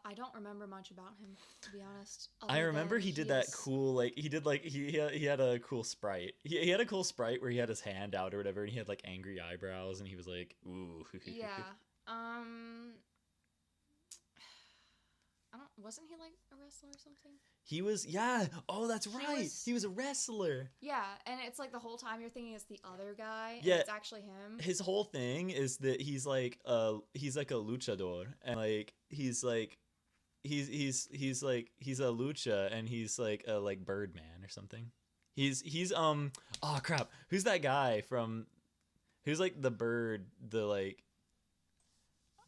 I don't remember much about him, to be honest. I remember he did that cool like he had a cool sprite. He had a cool sprite where he had his hand out or whatever and he had like angry eyebrows and he was like ooh. Yeah. Wasn't he like a wrestler or something? He was, yeah. Oh, that's right. He was a wrestler. Yeah, and it's like the whole time you're thinking it's the other guy. Yeah, and it's actually him. His whole thing is that he's like a luchador, and like he's a lucha, and he's like a like Birdman or something. He's oh crap. Who's that guy from who's like the bird, the like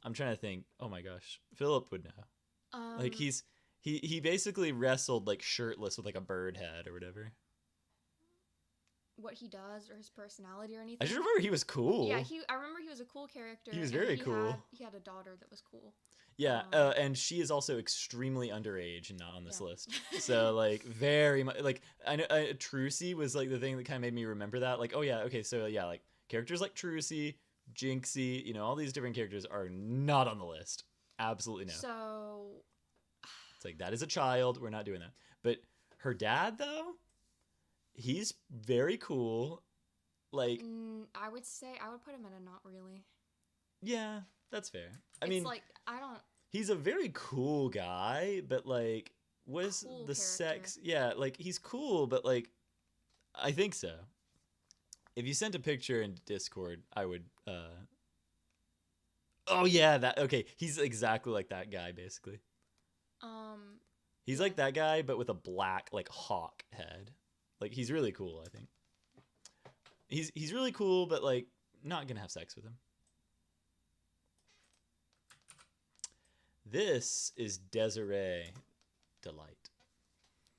I'm trying to think. Oh my gosh. Philip would know. Like he basically wrestled like shirtless with like a bird head or whatever. What he does or his personality or anything. I just remember he was cool. Yeah, I remember he was a cool character. He was very cool. He had a daughter that was cool. Yeah, and she is also extremely underage and not on this list. Yeah. So like very much like I know Trucy was like the thing that kind of made me remember that. Like, oh yeah, okay, so yeah, like characters like Trucy, Jinxie, you know, all these different characters are not on the list. Absolutely no. So it's like that is a child. We're not doing that. But her dad though, he's very cool. Like I would say I would put him in a not really. Yeah, that's fair. I It's mean, like I don't. he's a very cool guy, but like, was Cool the character. sex? Yeah, like he's cool, but like, I think so. If you sent a picture in Discord, I would. Oh yeah, that okay. He's exactly like that guy, basically. He's like that guy, but with a black like hawk head. Like he's really cool. I think. He's really cool, but like not gonna have sex with him. This is Desiree Delight.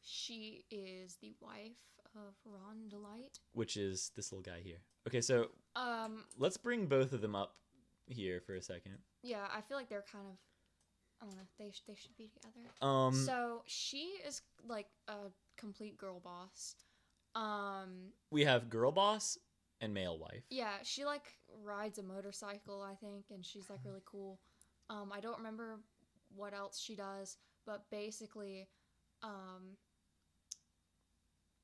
She is the wife of Ron Delight. Which is this little guy here. Okay, so let's bring both of them up here for a second. Yeah, I feel like they're kind of I don't know, they should be together. So she is like a complete girl boss. We have girl boss and male wife. Yeah, she like rides a motorcycle, I think, and she's like really cool. I don't remember what else she does, but basically,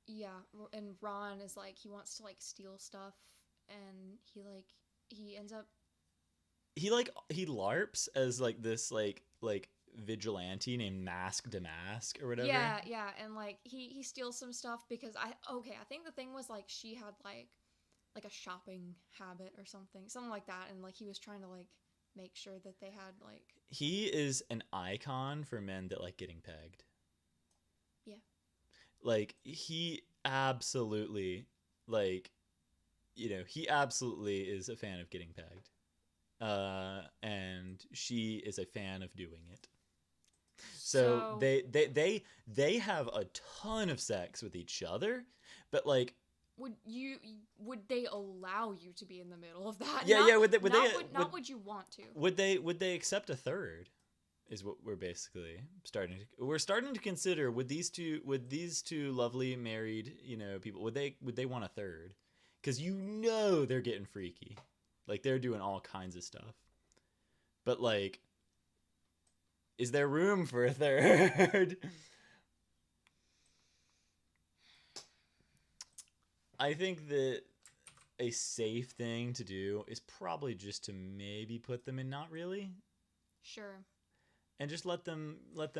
yeah, and Ron is like, he wants to like steal stuff, and he ends up he LARPs as like this like vigilante named Mask Damask or whatever. Yeah, and like he steals some stuff because I think the thing was like she had like a shopping habit or something like that, and like he was trying to like make sure that they had like he is an icon for men that like getting pegged. Yeah. Like he absolutely like he absolutely is a fan of getting pegged. And she is a fan of doing it. So they have a ton of sex with each other, but like would they allow you to be in the middle of that? Yeah, would you want to? Would they accept a third? Is what we're basically starting to consider. Would these two lovely married people would they want a third? Because they're getting freaky, like they're doing all kinds of stuff. But like, is there room for a third? I think that a safe thing to do is probably just to maybe put them in not really. Sure. And just let them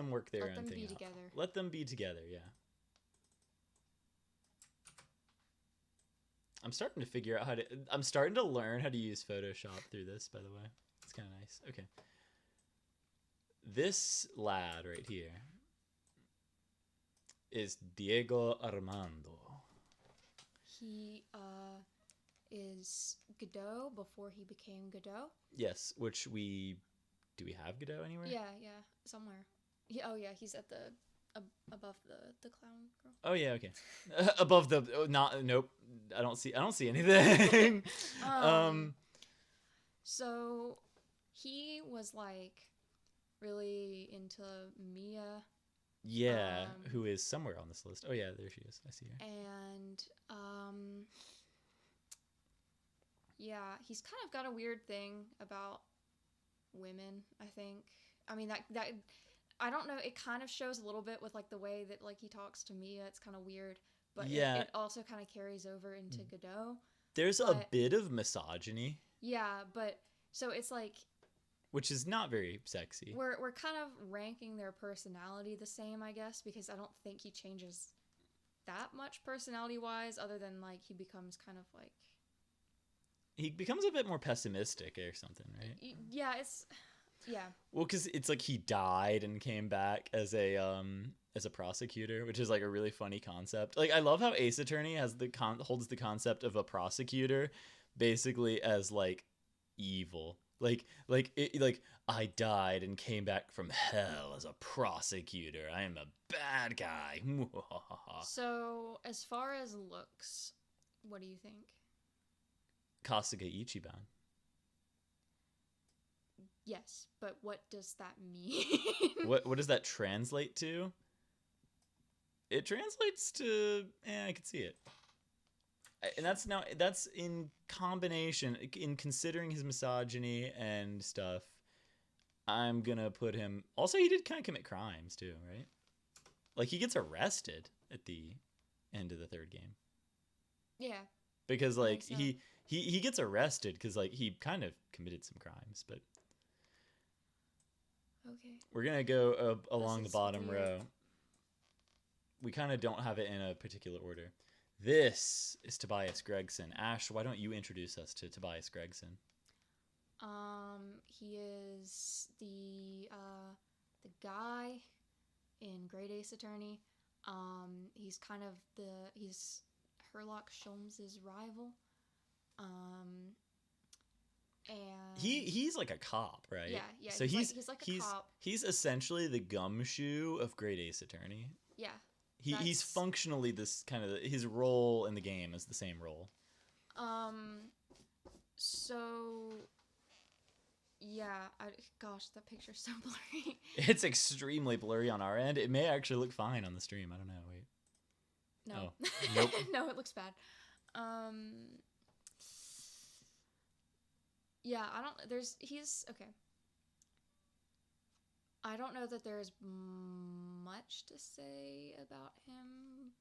work their own thing out. Let them be together. Let them be together, yeah. I'm starting to learn how to use Photoshop through this, by the way. It's kind of nice. Okay. This lad right here is Diego Armando. He is Godot before he became Godot. Yes, which do we have Godot anywhere? Yeah, somewhere. He's at the above the clown girl. Oh yeah, okay. Above the nope. I don't see anything. So he was like really into Mia. Yeah, who is somewhere on this list. Oh yeah, there she is. I see her. And yeah, he's kind of got a weird thing about women, I think. I mean that I don't know, it kind of shows a little bit with like the way that like he talks to Mia. It's kind of weird, but yeah, it also kind of carries over into Godot. There's a bit of misogyny. Yeah, but so it's like, which is not very sexy. We're kind of ranking their personality the same, I guess, because I don't think he changes that much personality-wise, other than like he becomes kind of like, he becomes a bit more pessimistic or something, right? Yeah, yeah. Well, because it's like he died and came back as a as a prosecutor, which is like a really funny concept. Like I love how Ace Attorney has holds the concept of a prosecutor basically as like evil. Like I died and came back from hell as a prosecutor. I am a bad guy. So, as far as looks, what do you think? Kasuga Ichiban. Yes, but what does that mean? What does that translate to? It translates to I can see it. And that's in combination, in considering his misogyny and stuff. I'm gonna put him. Also, he did kind of commit crimes too, right? Like he gets arrested at the end of the third game. Yeah. Because like so. he gets arrested because like he kind of committed some crimes, but. Okay. We're gonna go along the bottom weird. row. We kind of don't have it in a particular order. This is Tobias Gregson. Ash, why don't you introduce us to Tobias Gregson? He is the guy in Great Ace Attorney. He's kind of he's Herlock Sholmes' rival. And he's like a cop, right? Yeah. So he's like a cop. He's essentially the gumshoe of Great Ace Attorney. Yeah. He's functionally this kind of his role in the game is the same role. So yeah, gosh, that picture's so blurry. It's extremely blurry on our end. It may actually look fine on the stream. I don't know. Wait. No. Oh, nope. No, it looks bad. Yeah, he's okay. I don't know that there's much to say about him.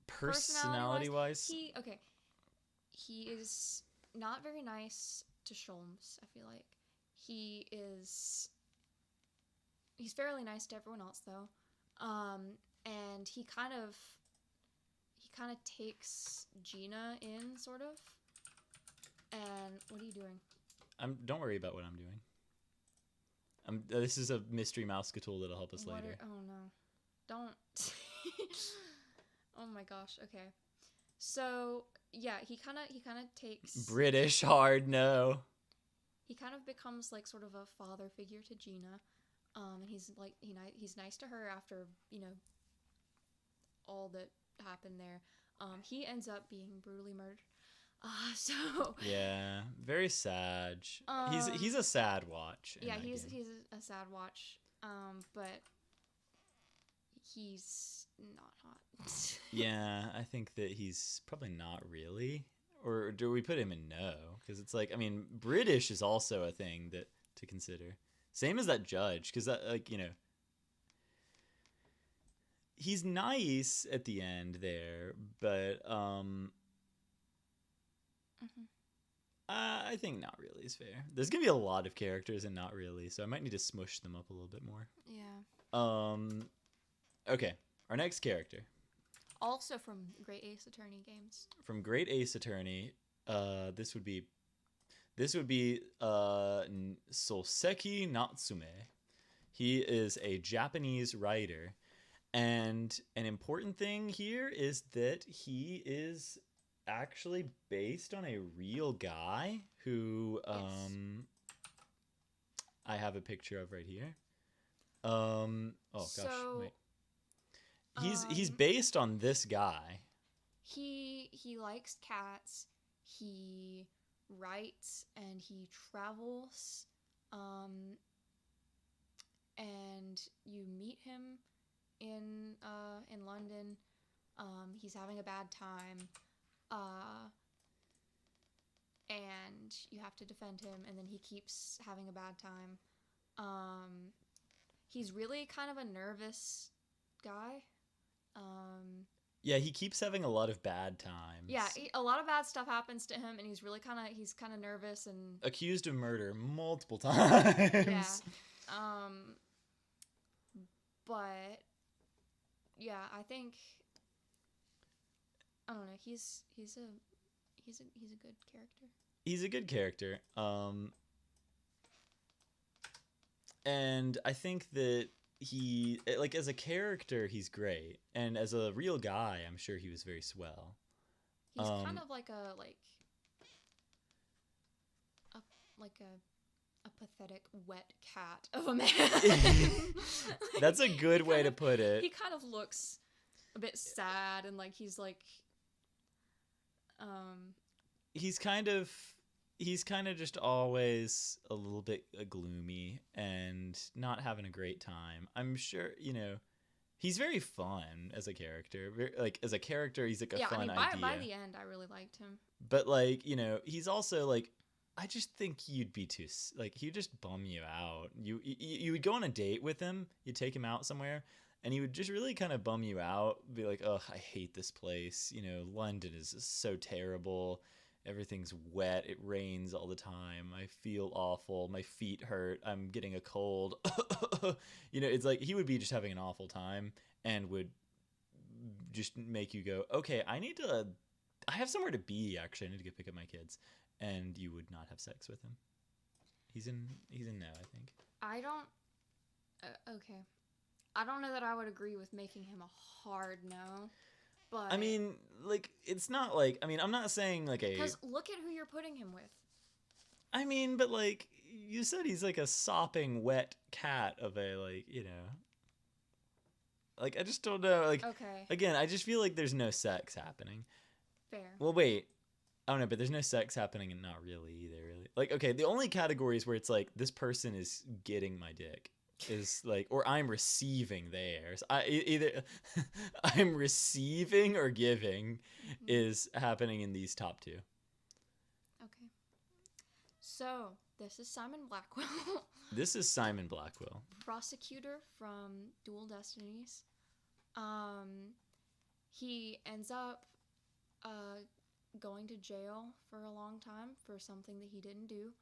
Personality-wise? He is not very nice to Sholmes, I feel like. He's fairly nice to everyone else though. And he kind of takes Gina in sort of. And what are you doing? Don't worry about what I'm doing. This is a mystery mouse tool that'll help us later. Oh no. Don't. Oh my gosh. Okay. So, yeah, he kind of takes British hard no. He kind of becomes like sort of a father figure to Gina. And he's like he's nice to her after, all that happened there. He ends up being brutally murdered. So yeah, very sad. He's a sad watch. Yeah, he's a sad watch. But he's not hot. Yeah, I think that he's probably not really. Or do we put him in no? Because it's like, I mean, British is also a thing to consider. Same as that judge, because that he's nice at the end there, but I think not really is fair. There's gonna be a lot of characters in not really, so I might need to smush them up a little bit more. Yeah. Okay, our next character. Also from Great Ace Attorney games. From Great Ace Attorney, this would be Soseki Natsume. He is a Japanese writer, and an important thing here is that he is actually based on a real guy who I have a picture of right here. Wait. He's based on this guy. He likes cats. He writes and he travels. And you meet him in London. He's having a bad time. And you have to defend him, and then he keeps having a bad time. He's really kind of a nervous guy. Yeah, he keeps having a lot of bad times. Yeah, a lot of bad stuff happens to him, and he's kind of nervous and accused of murder multiple times. Yeah. But yeah, I think I don't know. He's a good character. He's a good character. And I think that he like as a character he's great, and as a real guy I'm sure he was very swell. He's kind of like a like a pathetic wet cat of a man. That's a good way to put it. He kind of looks a bit sad, and like he's like he's kind of just always a little bit gloomy and not having a great time. I'm sure, he's very fun as a character. Like as a character, he's like a fun idea. By the end, I really liked him. But like, he's also like, I just think you'd be too like he'd just bum you out. You would go on a date with him, you'd take him out somewhere, and he would just really kind of bum you out. Be like, oh, I hate this place. London is so terrible. Everything's wet. It rains all the time. I feel awful. My feet hurt. I'm getting a cold. It's like he would be just having an awful time and would just make you go, okay, I have somewhere to be, actually. I need to go pick up my kids. And you would not have sex with him. He's in no, I think. I don't... okay. I don't know that I would agree with making him a hard no. But I mean, like, it's not like... I mean, I'm not saying, like, a... Because look at who you're putting him with. I mean, but, like, you said he's, like, a sopping, wet cat of a, like, Like, I just don't know. Like, okay. Again, I just feel like there's no sex happening. Fair. Well, wait. I don't know, but there's no sex happening and not really either, really. Like, okay, the only categories where it's, like, this person is getting my dick is, like, or I'm receiving theirs. Either I'm receiving or giving is happening in these top two. Okay. So, this is Simon Blackwell. This is Simon Blackwell. Prosecutor from Dual Destinies. He ends up going to jail for a long time for something that he didn't do.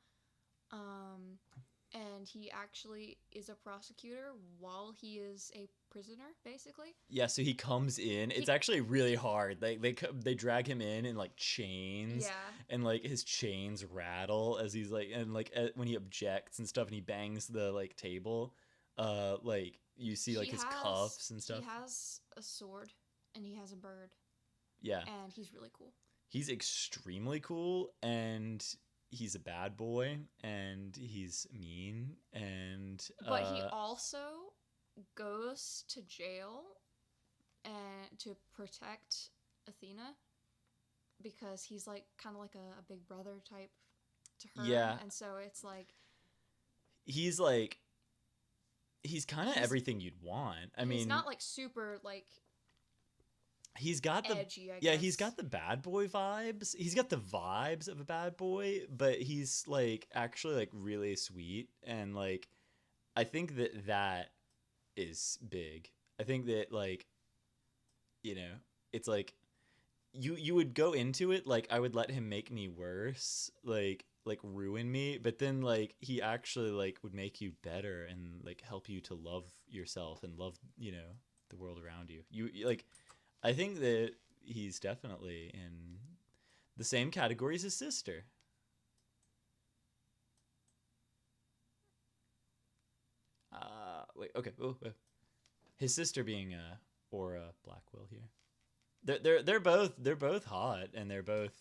And he actually is a prosecutor while he is a prisoner, basically. Yeah, so he comes in. It's actually really hard. They drag him in like chains. Yeah. And like his chains rattle as he's like, and like when he objects and stuff, and he bangs the like table. Like you see like his cuffs and stuff. He has a sword and he has a bird. Yeah. And he's really cool. He's extremely cool, and he's a bad boy, and he's mean, and but he also goes to jail and to protect Athena because he's like kind of like a big brother type to her. Yeah. And so it's like he's kind of everything you'd want. I mean, he's not like super like he's got the edgy, I guess. he's got the bad boy vibes. He's got the vibes of a bad boy, but he's like actually like really sweet, and like I think that is big. I think that like it's like you would go into it like I would let him make me worse, like ruin me, but then like he actually like would make you better and like help you to love yourself and love the world around you. You like I think that he's definitely in the same category as his sister. Wait, okay. Oh, his sister being Aura Blackwell here. They're both hot, and they're both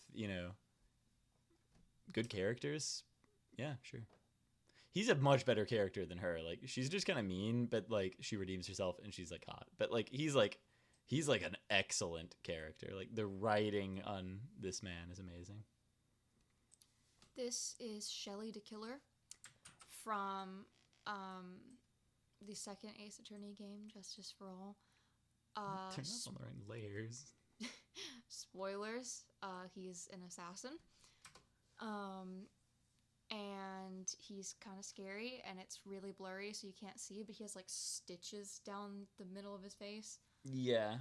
good characters. Yeah, sure. He's a much better character than her. Like she's just kind of mean, but like she redeems herself and she's like hot. But like he's like an excellent character. Like the writing on this man is amazing. This is Shelley the Killer from the second Ace Attorney game, Justice for All. Turn up on the right layers. Spoilers. He's an assassin. And he's kind of scary, and it's really blurry, so you can't see, but he has like stitches down the middle of his face. Yeah.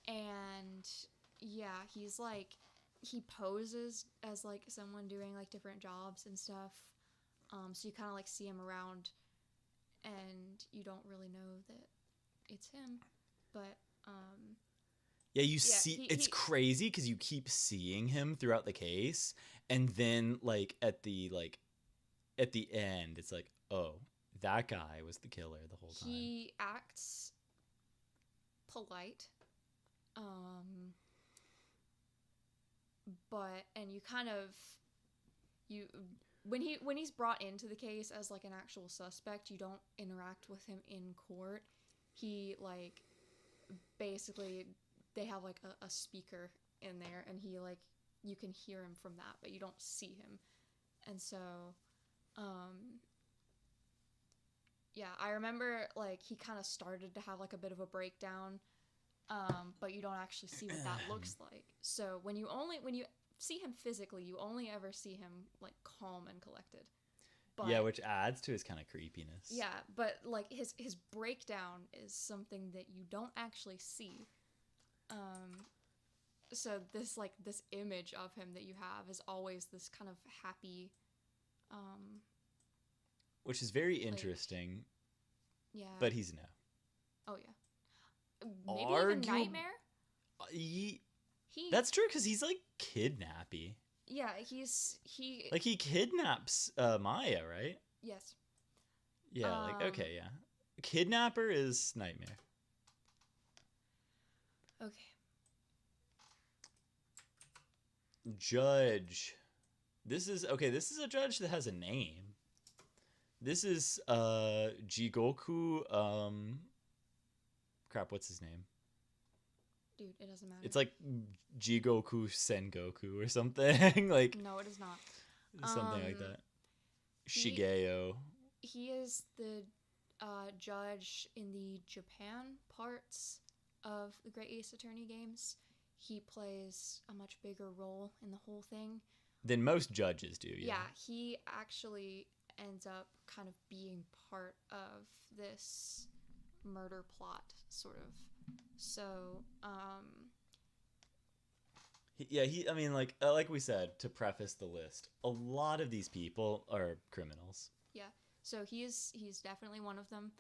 And yeah, he's like, he poses as like someone doing like different jobs and stuff. So you kind of like see him around, and you don't really know that it's him, but yeah, you see, it's crazy because you keep seeing him throughout the case, and then like at the end, it's like, oh, that guy was the killer the whole time. He acts polite, but and you kind of you when he's brought into the case as like an actual suspect, you don't interact with him in court. He like basically they have like a speaker in there, and he like you can hear him from that, but you don't see him. And so yeah, I remember like he kind of started to have like a bit of a breakdown, but you don't actually see what that looks like. So when you see him physically, you only ever see him like calm and collected. But, yeah, which adds to his kind of creepiness. Yeah, but like his breakdown is something that you don't actually see. So this image of him that you have is always this kind of happy, which is very interesting. Yeah. But he's no. Oh yeah. Maybe even Nightmare. That's true, because he's like kidnappy. Yeah, he kidnaps Maya, right? Yes. Yeah, okay, yeah. Kidnapper is Nightmare. Okay. Judge. This is a judge that has a name. This is Jigoku crap, what's his name? Dude, it doesn't matter. It's like Jigoku Sengoku or something. Like no, it is not. Something like that. Shigeo. He is the judge in the Japan parts of the Great Ace Attorney games. He plays a much bigger role in the whole thing Than most judges do, yeah. Yeah, he actually ends up kind of being part of this murder plot, sort of. So, like we said, to preface the list, a lot of these people are criminals. Yeah, so he's definitely one of them.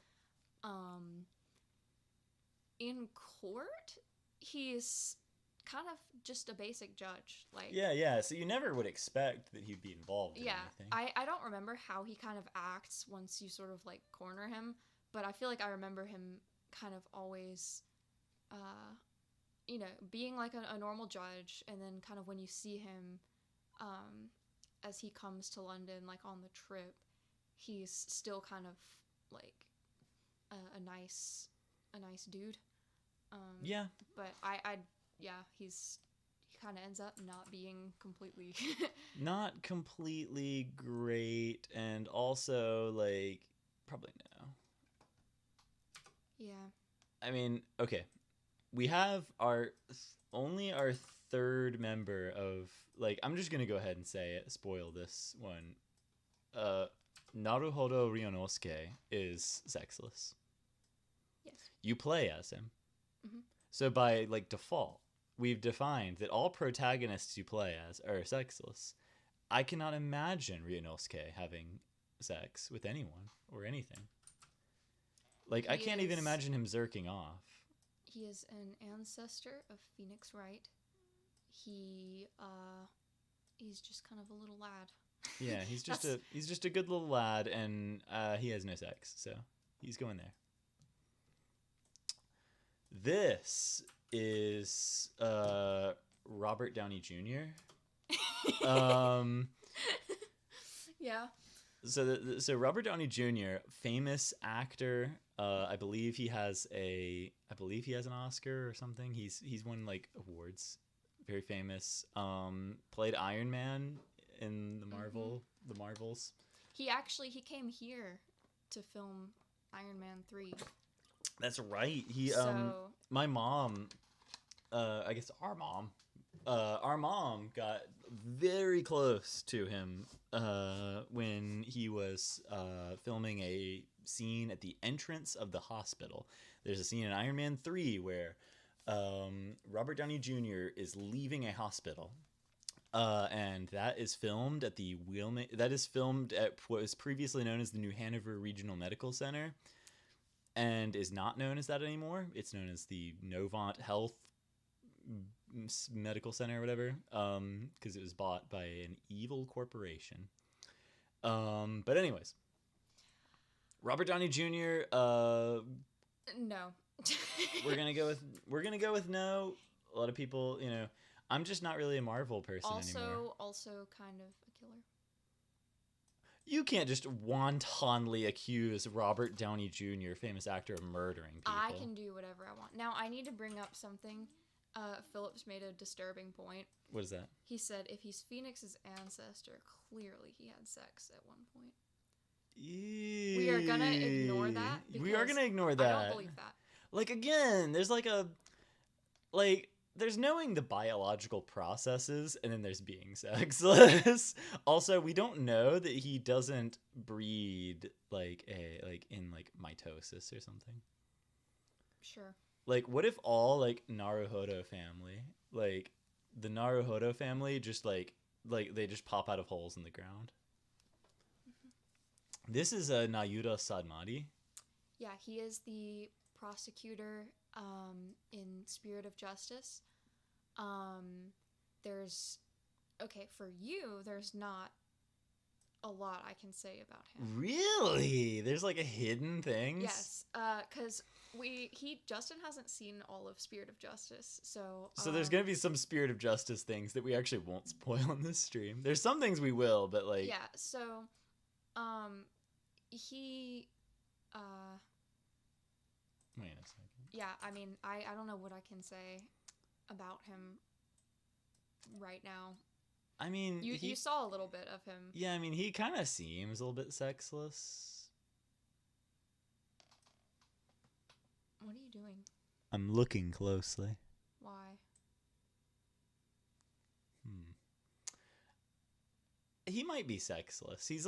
In court, he's kind of just a basic judge. Yeah, so you never would expect that he'd be involved in anything. I don't remember how he kind of acts once you sort of like corner him, but I feel like I remember him kind of always being like a normal judge, and then kind of when you see him as he comes to London, like on the trip, he's still kind of like a nice dude. Yeah. But he kind of ends up not being completely not completely great, and also like probably no. Yeah. I mean, okay. We have our third member of, like, I'm just going to go ahead and say it, spoil this one. Naruhodo Ryunosuke is sexless. Yes. You play as him. Mm-hmm. So by, like, default, we've defined that all protagonists you play as are sexless. I cannot imagine Ryunosuke having sex with anyone or anything. Like, I can't even imagine him zerking off. He is an ancestor of Phoenix Wright. He's just kind of a little lad. Yeah, he's just a good little lad, and he has no sex, so he's going there. This is Robert Downey Jr. Yeah. So Robert Downey Jr., famous actor. I believe he has an Oscar or something. He's won like awards. Very famous. Played Iron Man in the Marvels. He came here to film Iron Man 3. That's right. My mom, I guess our mom got very close to him when he was filming a scene at the entrance of the hospital. There's a scene in Iron Man 3 where Robert Downey Jr. is leaving a hospital. And that is filmed at what was previously known as the New Hanover Regional Medical Center, and is not known as that anymore. It's known as the Novant Health Medical Center or whatever, because it was bought by an evil corporation. But anyways, Robert Downey Jr. No. We're gonna go with no. A lot of people, I'm just not really a Marvel person anymore. Also kind of a killer. You can't just wantonly accuse Robert Downey Jr., famous actor, of murdering people. I can do whatever I want. Now, I need to bring up something. Phillips made a disturbing point. What is that? He said if he's Phoenix's ancestor, clearly he had sex at one point. We are gonna ignore that. We are gonna ignore that. I don't believe that. Like, again, there's there's knowing the biological processes, and then there's being sexless. Also, we don't know that he doesn't breed in mitosis or something. Sure. Like, what if all Naruhodo family, the Naruhodo family, just they just pop out of holes in the ground? Mm-hmm. This is Nayuta Sadmati. Yeah, he is the prosecutor in Spirit of Justice. There's not a lot I can say about him. Really? There's a hidden things? Yes, because Justin hasn't seen all of Spirit of Justice, so there's gonna be some Spirit of Justice things that we actually won't spoil on this stream. There's some things we will, but yeah. So, he wait a second. Yeah, I mean, I don't know what I can say about him right now. I mean, you saw a little bit of him. Yeah, I mean, he kind of seems a little bit sexless. What are you doing? I'm looking closely. Why? He might be sexless. He's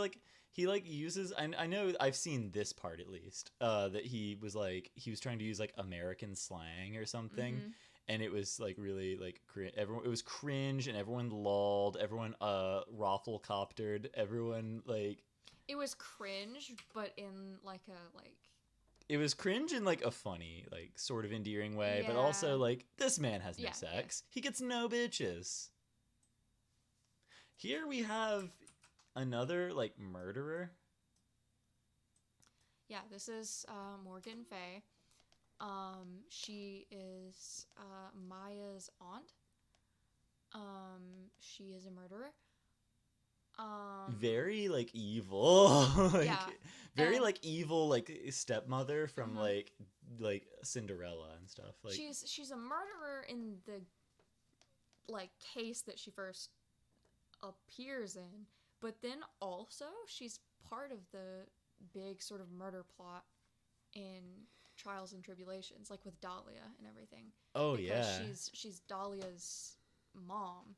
he uses. I know I've seen this part at least. That he was trying to use American slang or something. Mm-hmm. And it was really everyone. It was cringe, and everyone lolled. Everyone raffle-coptered. Everyone It was cringe, but in It was cringe in a funny, sort of endearing way, but also this man has no sex. Yeah. He gets no bitches. Here we have another murderer. Yeah, this is Morgan Fay. She is Maya's aunt. She is a murderer. Very evil. Very and, evil stepmother from mm-hmm. Cinderella and stuff. She's a murderer in the case that she first appears in, but then also she's part of the big sort of murder plot in Trials and Tribulations, with Dahlia and everything. Oh, because yeah. She's Dahlia's mom.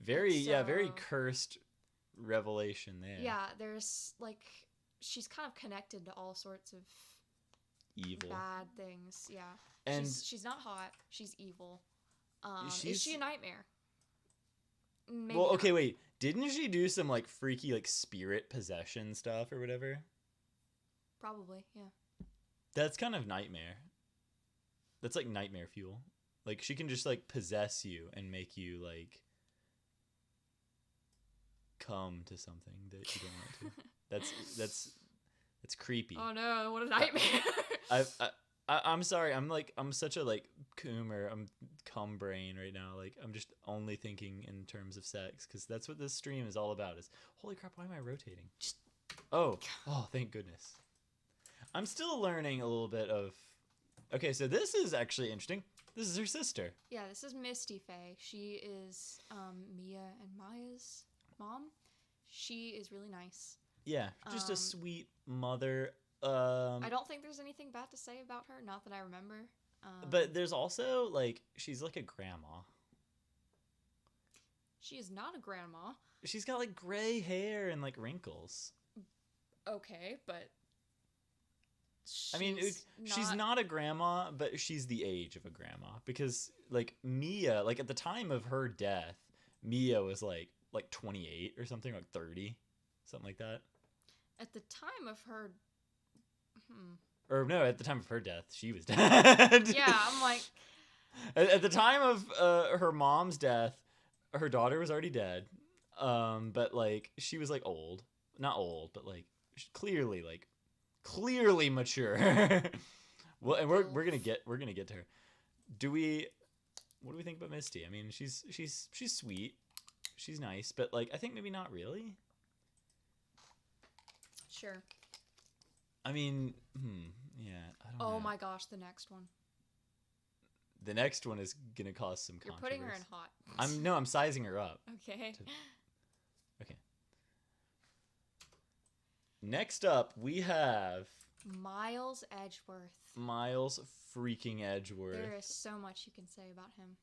Very cursed revelation there. Yeah, there's she's kind of connected to all sorts of evil bad things. Yeah. And she's not hot, she's evil. Is she a nightmare? Maybe well, okay, not. wait. Didn't she do some freaky spirit possession stuff or whatever? Probably, yeah. That's kind of nightmare. That's nightmare fuel. She can just possess you and make you come to something that you don't want to. That's creepy. Oh no, what a nightmare. I'm sorry. I'm such a coomer. I'm cum brain right now. I'm just only thinking in terms of sex, because that's what this stream is all about. Is holy crap, why am I rotating? Oh, thank goodness. I'm still learning a little bit of. Okay, so this is actually interesting. This is her sister. Yeah, this is Misty Fay. She is Mia and Maya's mom. She is really nice. Yeah, just a sweet mother. I don't think there's anything bad to say about her, not that I remember. But there's also she's a grandma. She is not a grandma. She's got gray hair and wrinkles. Okay, but she's not a grandma, but she's the age of a grandma, because Mia, at the time of her death, Mia was 28 or something, 30, something like that. At the time of her Or no, at the time of her death, she was dead. Yeah, I'm at the time of her mom's death, her daughter was already dead. But she was old. Not old, but clearly mature. Well, and we're gonna get to her. What do we think about Misty? I mean, she's sweet, she's nice, but like I think maybe not really. Sure. I mean, yeah, I don't know. Oh my gosh, the next one. The next one is gonna cause some You're controversy. putting her in hot. I'm sizing her up. Okay. Okay. Next up, we have Miles Edgeworth. Miles freaking Edgeworth. There is so much you can say about him.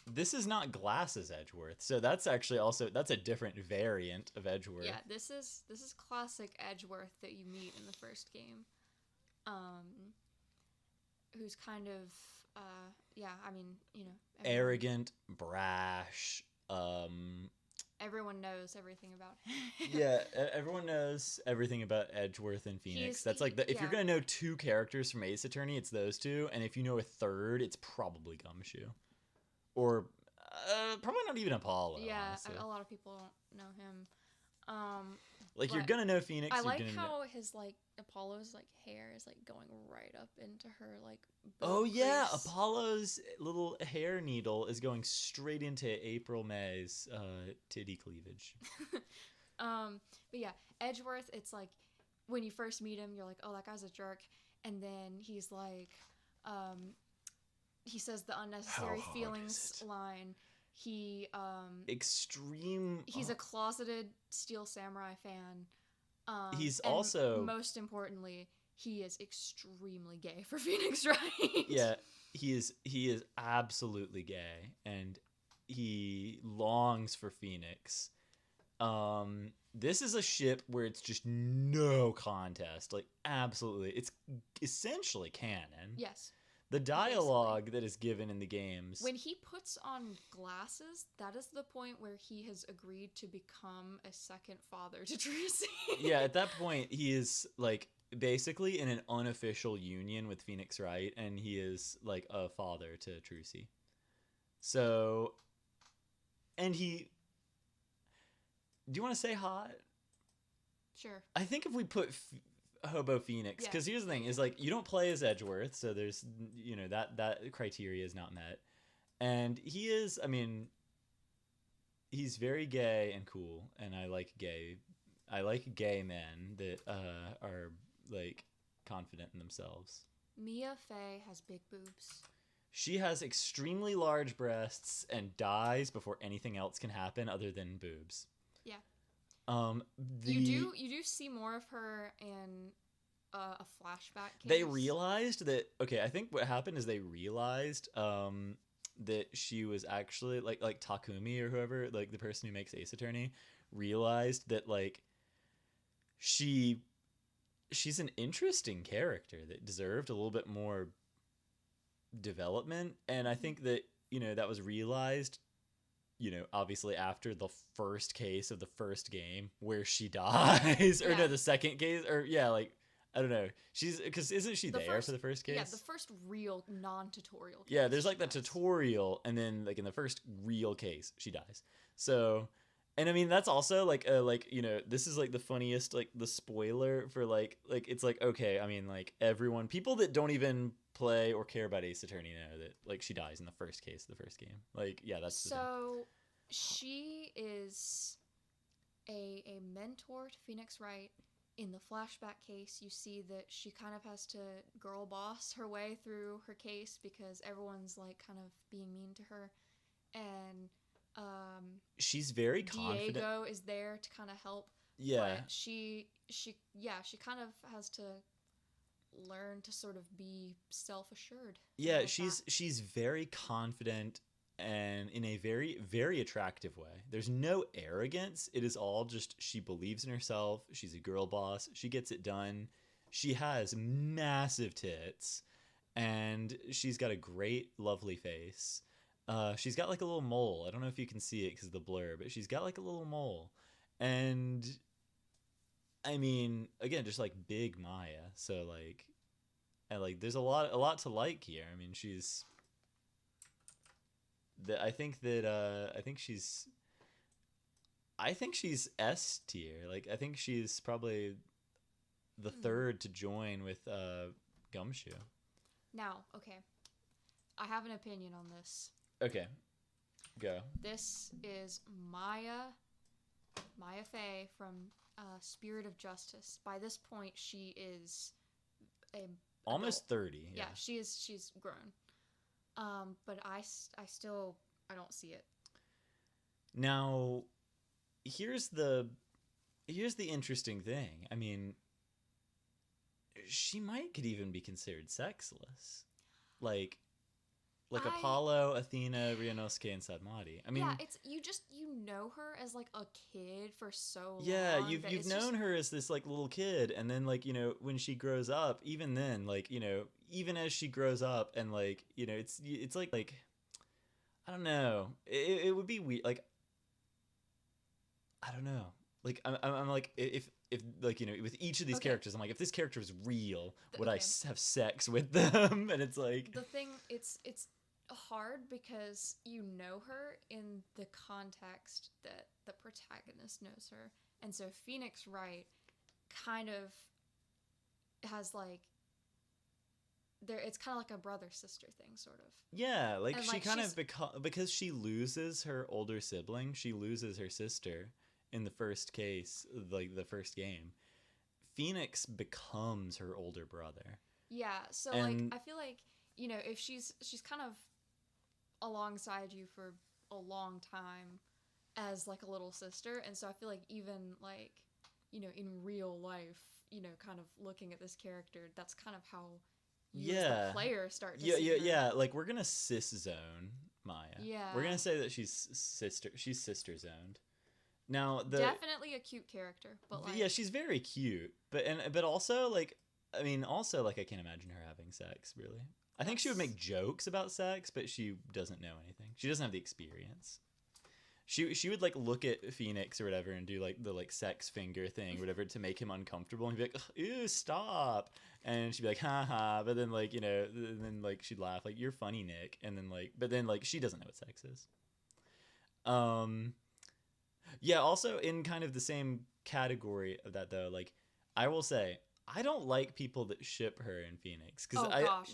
This is not Glasses Edgeworth, so that's actually that's a different variant of Edgeworth. Yeah, this is classic Edgeworth that you meet in the first game. Who's kind of I mean, you know, arrogant, brash, everyone knows everything about him. Yeah, everyone knows everything about Edgeworth and Phoenix. That's like if you're gonna know two characters from Ace Attorney, it's those two, and if you know a third, it's probably Gumshoe, or probably not even Apollo. Yeah, honestly. a lot of people don't know him. Like you're gonna know Phoenix. I like how his like Apollo's like hair is like going right up into her like. Oh yeah, Apollo's little hair needle is going straight into April May's titty cleavage. But yeah, Edgeworth. It's like when you first meet him, you're like, oh, that guy's a jerk, and then he's like, he says the unnecessary feelings line. He's a closeted Steel Samurai fan. He's also, most importantly, he is extremely gay for Phoenix Wright. Yeah, he is absolutely gay, and he longs for Phoenix. This is a ship where it's just no contest, like absolutely. It's essentially canon. Yes. The dialogue that is given in the games. When he puts on glasses, that is the point where he has agreed to become a second father to Tracy. Yeah, at that point, he is like basically in an unofficial union with Phoenix Wright, and he is like a father to Trucy. So, and he. Do you want to say hot? Sure. I think if we put Hobo Phoenix, because here's the thing: is like you don't play as Edgeworth, so there's that criteria is not met, and he is. I mean, he's very gay and cool, and I like gay men that are like confident in themselves. Mia Fey has big boobs. She has extremely large breasts and dies before anything else can happen other than boobs. Yeah. You do see more of her in a flashback case. They realized that. Okay, I think what happened is they realized that she was actually like Takumi or whoever, like the person who makes Ace Attorney, realized that like she's an interesting character that deserved a little bit more development, and I think that that was realized. Obviously after the first case of the first game where she dies, or no, the second case, or like I don't know. Isn't she there for the first case? Yeah, the first real non-tutorial case. Yeah, there's like the tutorial, and then like in the first real case, she dies. So, and I mean that's also like this is like the funniest, like the spoiler for like it's like okay, I mean like people that don't even play or care about Ace Attorney know that like she dies in the first case of the first game. Like yeah, that's so she is a mentor to Phoenix Wright. In the flashback case, you see that she kind of has to girl boss her way through her case because everyone's like kind of being mean to her, and she's very confident. Diego is there to kind of help. Yeah, but she kind of has to learn to sort of be self-assured. Yeah, she's very confident and in a very, very attractive way. There's no arrogance. It is all just she believes in herself. She's a girl boss. She gets it done. She has massive tits, and she's got a great, lovely face. She's got like a little mole. I don't know if you can see it because of the blur, but she's got like a little mole. And I mean, again, just like big Maya. So like, and like, there's a lot to like here. I mean, I think she's S tier. Like, I think she's probably the third to join with Gumshoe. Now, okay, I have an opinion on this. Okay, go. This is Maya Fey from Spirit of Justice. By this point, she is a almost adult. 30. Yeah, she's grown. But I still I don't see it. Now, here's the interesting thing. I mean, she could even be considered sexless, like Apollo, Athena, Ryunosuke, and Sadmati. I mean, yeah, it's you know her as like a kid for so long. Yeah, you've known her as this like little kid, and then like when she grows up, even then like even as she grows up, and like it's like I don't know, it would be weird, like I don't know, like I'm like if like with each of these characters, I'm like, if this character was real, would I have sex with them? And it's like the thing, it's hard because you know her in the context that the protagonist knows her, and so Phoenix Wright kind of has like it's kind of like a brother sister thing, sort of. Yeah, like and she kind of because she loses her older sibling, she loses her sister in the first case, like the first game. Phoenix becomes her older brother. Yeah, so like I feel like if she's kind of alongside you for a long time as like a little sister, and so I feel like even like in real life, kind of looking at this character, that's kind of how you as the player start to see her. Like we're gonna cis zone Maya. Yeah, we're gonna say that she's sister zoned. Now definitely a cute character, but like she's very cute, but also like I mean also like I can't imagine her having sex really. I think she would make jokes about sex, but she doesn't know anything. She doesn't have the experience. She would like look at Phoenix or whatever and do like the like sex finger thing or whatever to make him uncomfortable, and he'd be like, ew, stop. And she'd be like, haha, but then like then like she'd laugh like, you're funny, Nick. And then like but then like she doesn't know what sex is. Yeah, also in kind of the same category of that though, like I will say I don't like people that ship her and Phoenix, because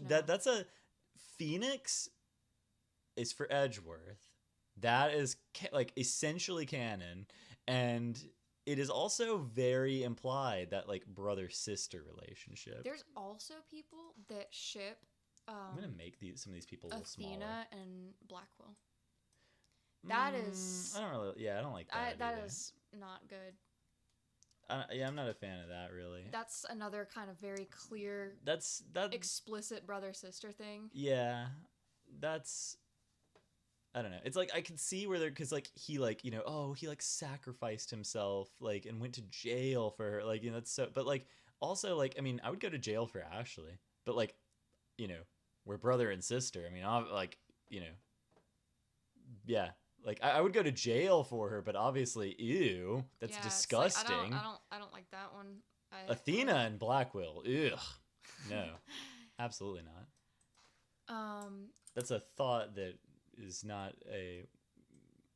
that's a Phoenix is for Edgeworth. That is like essentially canon, and it is also very implied that like brother sister relationship. There's also people that ship. I'm gonna make some of these people a little smaller. Athena and Blackwell. That is. I don't really. Yeah, I don't like that. That is not good. I'm not a fan of that, really. That's another kind of very clear, that's explicit brother-sister thing. Yeah, that's, I don't know. It's like I can see where they're, because like he like he like sacrificed himself like and went to jail for her, like that's so. But like also like I mean I would go to jail for Ashley, but like we're brother and sister. I mean like yeah. Like I would go to jail for her, but obviously, ew, that's disgusting. Like, I don't like that one. Athena and Blackwell, ugh, no, absolutely not. That's a thought that is not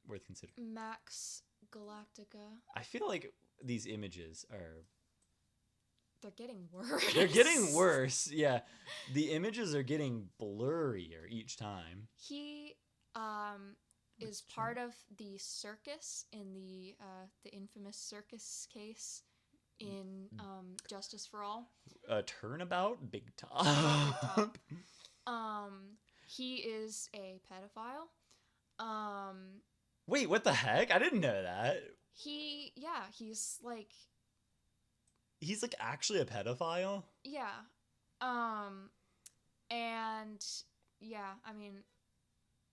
worth considering. Max Galactica. I feel like these images they're getting worse. They're getting worse. Yeah, the images are getting blurrier each time. He is part of the circus in the infamous circus case in Justice for All. Turnabout, big top. He is a pedophile. Wait, what the heck? I didn't know that. He's like actually a pedophile? Yeah. And yeah, I mean,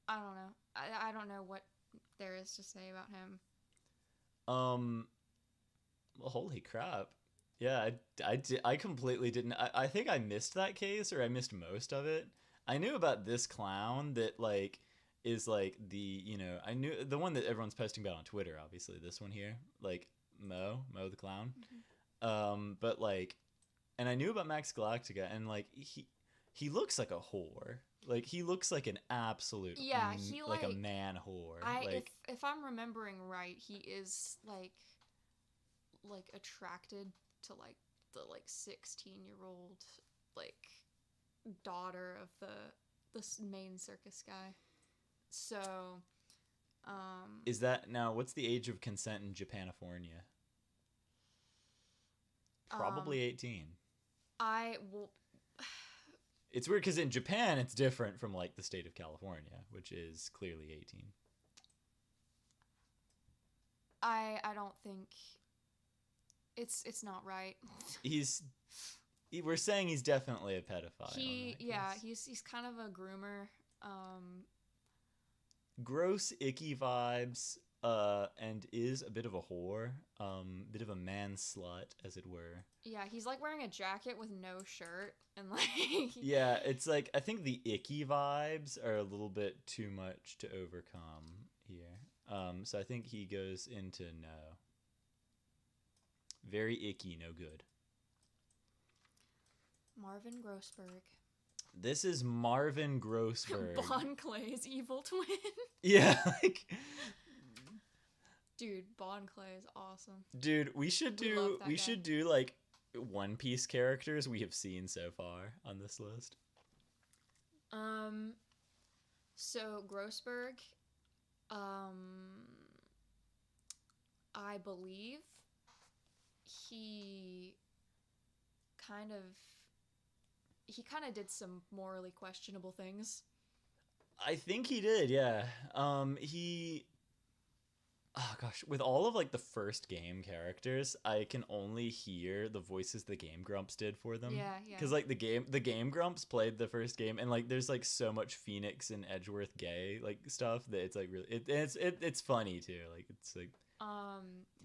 I don't know. I don't know what there is to say about him. Well, holy crap. Yeah, I completely didn't. I think I missed that case, or I missed most of it. I knew about this clown that like is like the I knew the one that everyone's posting about on Twitter. Obviously, this one here, like Mo the clown. Mm-hmm. But like, and I knew about Max Galactica, and like he looks like a whore. Like he looks like an absolute he like a man whore. If I'm remembering right, he is like attracted to like the like 16-year-old like daughter of the main circus guy. So, Is that now? What's the age of consent in Japanifornia? Probably 18. I will. It's weird because in Japan it's different from like the state of California, which is clearly 18. I don't think it's not right. We're saying he's definitely a pedophile. He's kind of a groomer. Gross, icky vibes, and is a bit of a whore, bit of a man slut, as it were. Yeah, he's like wearing a jacket with no shirt and like. Yeah, it's like I think the icky vibes are a little bit too much to overcome here. So I think he goes into no. Very icky, no good. Marvin Grossberg. This is Marvin Grossberg. Bon Clay's evil twin. Yeah, like. Dude, Bon Clay is awesome. Dude, we should do guy. like One Piece characters we have seen so far on this list. So Grossberg, I believe he kind of did some morally questionable things. I think he did, yeah. Oh gosh, with all of like the first game characters, I can only hear the voices the Game Grumps did for them. Yeah. Because like the Game Grumps played the first game, and like there's like so much Phoenix and Edgeworth gay like stuff that it's like really it's funny too. Like it's like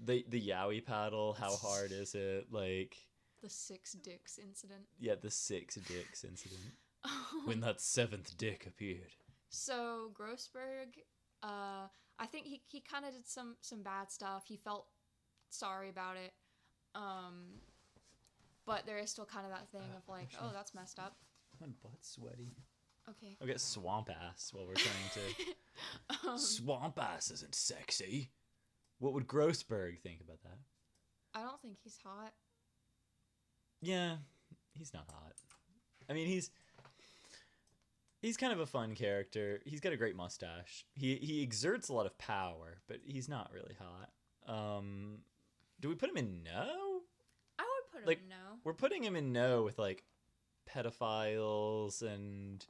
the Yowie paddle, how hard is it? Like the 6 dicks incident. Yeah, the 6 dicks incident. When that 7th dick appeared. So Grossberg, I think he kind of did some bad stuff. He felt sorry about it. But there is still kind of that thing of like, oh, that's messed up. My butt's sweaty. Okay. I'll get swamp ass while we're trying to... Swamp ass isn't sexy. What would Grossberg think about that? I don't think he's hot. Yeah, he's not hot. I mean, he's kind of a fun character. He's got a great mustache. He exerts a lot of power, but he's not really hot. Do we put him in no? I would put him in no. We're putting him in no with like pedophiles and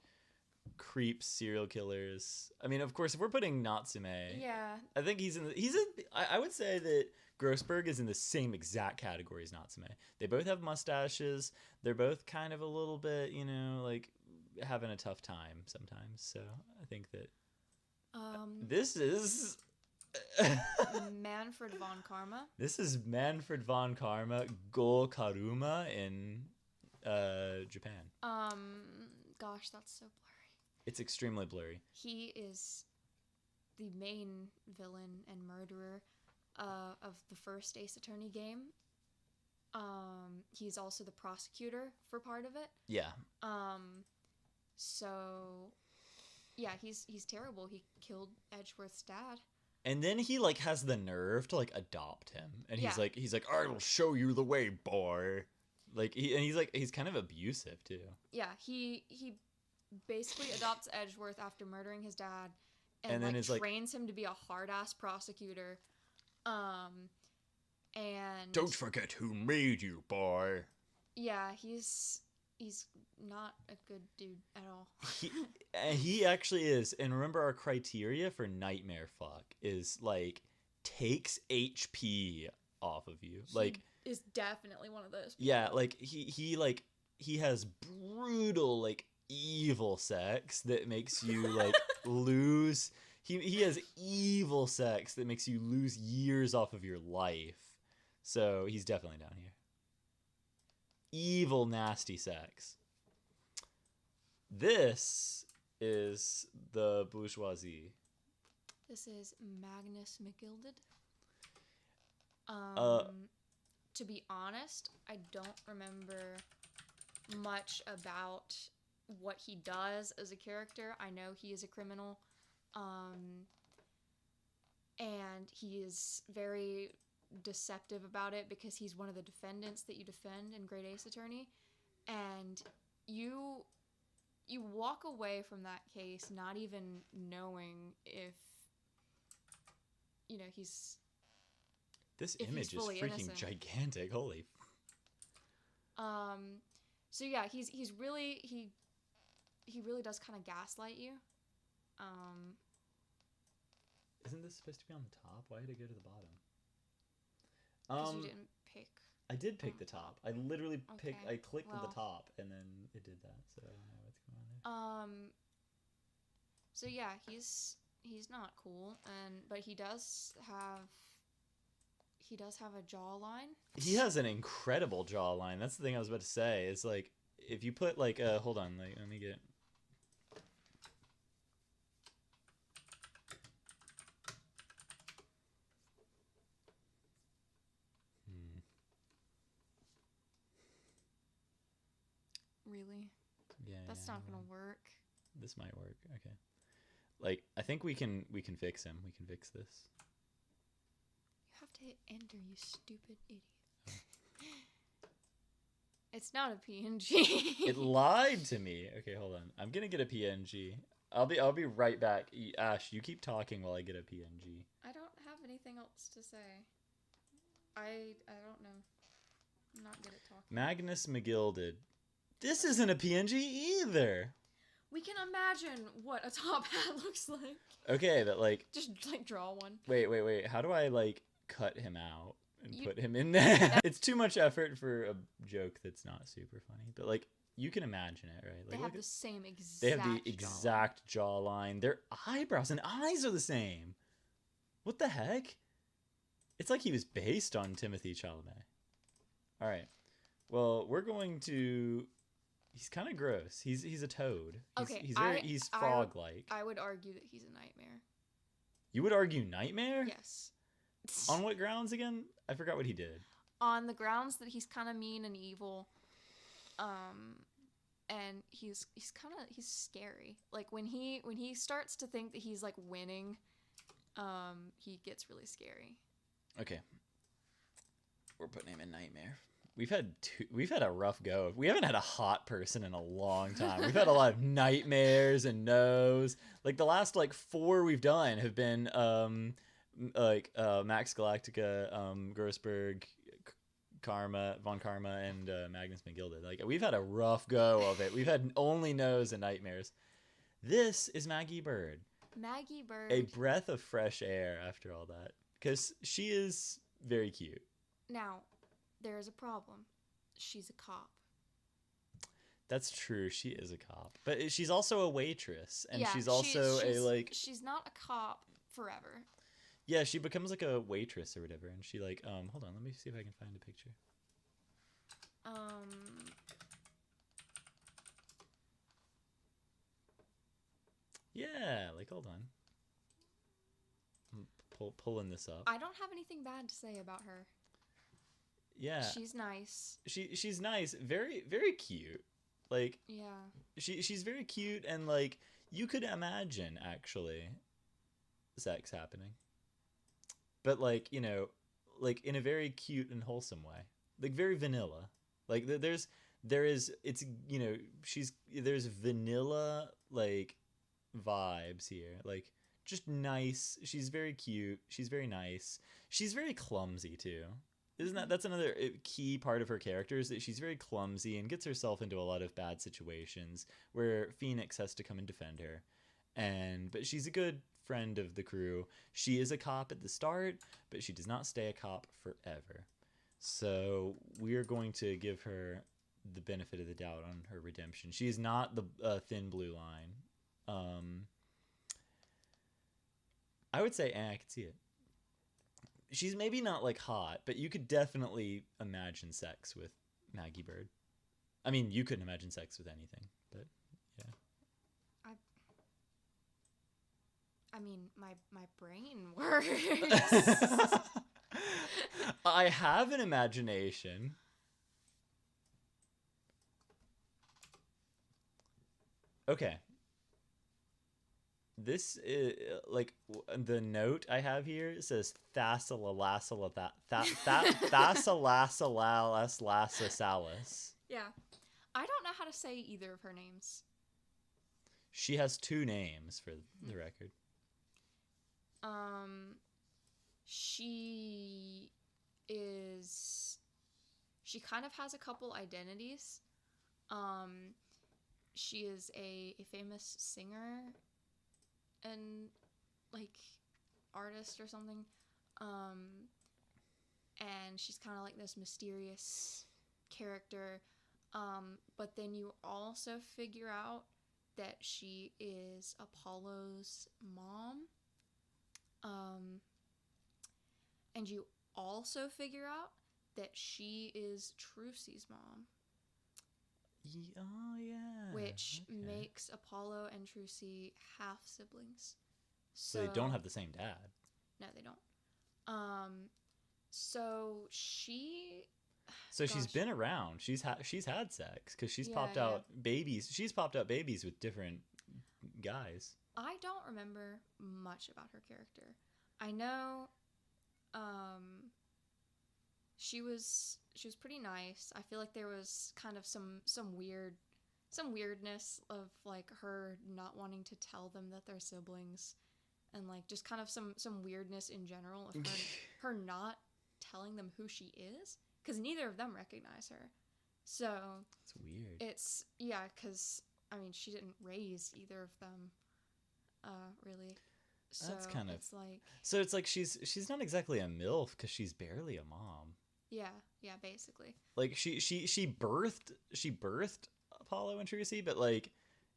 creeps, serial killers. I mean, of course, if we're putting Natsume, yeah, I think I would say that Grossberg is in the same exact category as Natsume. They both have mustaches. They're both kind of a little bit, like having a tough time sometimes. So I think that this is Manfred von Karma. This is Manfred von Karma, Go Karuma in Japan. Gosh, that's so blurry. It's extremely blurry. He is the main villain and murderer of the first Ace Attorney game. He's also the prosecutor for part of it. Yeah. So yeah, he's terrible. He killed Edgeworth's dad. And then he like has the nerve to like adopt him. And he's like I will show you the way, boy. Like he's kind of abusive too. Yeah, he basically adopts Edgeworth after murdering his dad and then like trains him to be a hard-ass prosecutor. And don't forget who made you, boy. Yeah, he's not a good dude at all. He actually is. And remember, our criteria for nightmare fuck is like takes HP off of you. Like is definitely one of those people. Yeah, like he has brutal like evil sex that makes you like lose. He has evil sex that makes you lose years off of your life. So he's definitely down here. Evil, nasty sex. This is the bourgeoisie. This is Magnus McGilded. To be honest, I don't remember much about what he does as a character. I know he is a criminal. And he is very deceptive about it because he's one of the defendants that you defend in Great Ace Attorney, and you walk away from that case not even knowing if he's This if image he's is fully freaking innocent. gigantic. Holy. So yeah, he's really he really does kind of gaslight you. Isn't this supposed to be on the top? Why did it go to the bottom? Because you didn't pick. I did pick the top. I literally Okay, I clicked well. the top and then it did that. So I don't know what's going on there. So yeah, he's not cool, but he does have a jawline. He has an incredible jawline. That's the thing I was about to say. It's like if you put like hold on, like let me get. Really? Yeah. That's not gonna work. This might work. Okay. Like I think we can fix him. We can fix this. You have to hit enter, you stupid idiot. It's not a PNG. It lied to me. Okay, hold on. I'm gonna get a PNG. I'll be right back. Ash, you keep talking while I get a PNG. I don't have anything else to say. I don't know. I'm not good at talking. Magnus McGilded. This isn't a PNG either. We can imagine what a top hat looks like. Okay, but like just like draw one. Wait. How do I like cut him out and put him in there? It's too much effort for a joke that's not super funny. But like you can imagine it, right? Like, they have the same exact. They have the exact jawline. Their eyebrows and eyes are the same. What the heck? It's like he was based on Timothy Chalamet. All right. Well, we're going to. He's kind of gross. He's a toad. He's frog-like. I would argue that he's a nightmare. You would argue nightmare? Yes. On what grounds again? I forgot what he did. On the grounds that he's kind of mean and evil. And he's scary. Like when he starts to think that he's like winning, he gets really scary. Okay. We're putting him in nightmare. We've had a rough go. We haven't had a hot person in a long time. We've had a lot of nightmares and no's. Like the last like 4 we've done have been Max Galactica, Grossberg, Von Karma, and Magnus McGilded. Like we've had a rough go of it. We've had only no's and nightmares. This is Maggie Bird. Maggie Bird. A breath of fresh air after all that. Because she is very cute. Now, there is a problem. She's a cop. That's true. She is a cop. But she's also a waitress. And yeah, she's also She's not a cop forever. Yeah, she becomes like a waitress or whatever. And she like, hold on. Let me see if I can find a picture. Yeah, like, hold on. I'm pulling this up. I don't have anything bad to say about her. Yeah. She's nice. She's nice. Very, very cute. Like, yeah. She's very cute, and like you could imagine actually sex happening. But like, you know, like in a very cute and wholesome way. Like very vanilla. Like there's vanilla like vibes here. Like just nice. She's very cute. She's very nice. She's very clumsy too. That's another key part of her character is that she's very clumsy and gets herself into a lot of bad situations where Phoenix has to come and defend her. But she's a good friend of the crew. She is a cop at the start, but she does not stay a cop forever. So we're going to give her the benefit of the doubt on her redemption. She is not the thin blue line. I would say, I could see it. She's maybe not like hot, but you could definitely imagine sex with Maggie Bird. I mean, you couldn't imagine sex with anything, but yeah. I mean, my brain works. I have an imagination. Okay. This is like the note I have here says Thassalasalasalis. Yeah. I don't know how to say either of her names. She has two names for the record. She is. She kind of has a couple identities. She is a famous singer and like artist or something. And she's kind of like this mysterious character. But then you also figure out that she is Apollo's mom. And you also figure out that she is Trucy's mom. Oh, yeah. Which makes Apollo and Trucy half siblings. So they don't have the same dad. No, they don't. So she. So she's been around. She's had sex because she's popped out babies. She's popped out babies with different guys. I don't remember much about her character. I know she was pretty nice. I feel like there was kind of some weirdness of like her not wanting to tell them that they're siblings, and like just kind of some weirdness in general of her not telling them who she is, because neither of them recognize her. So it's weird. It's because I mean she didn't raise either of them, really. So that's kind of. It's like. So it's like she's not exactly a MILF because she's barely a mom. Yeah, basically. Like she birthed Apollo and Trucy, but like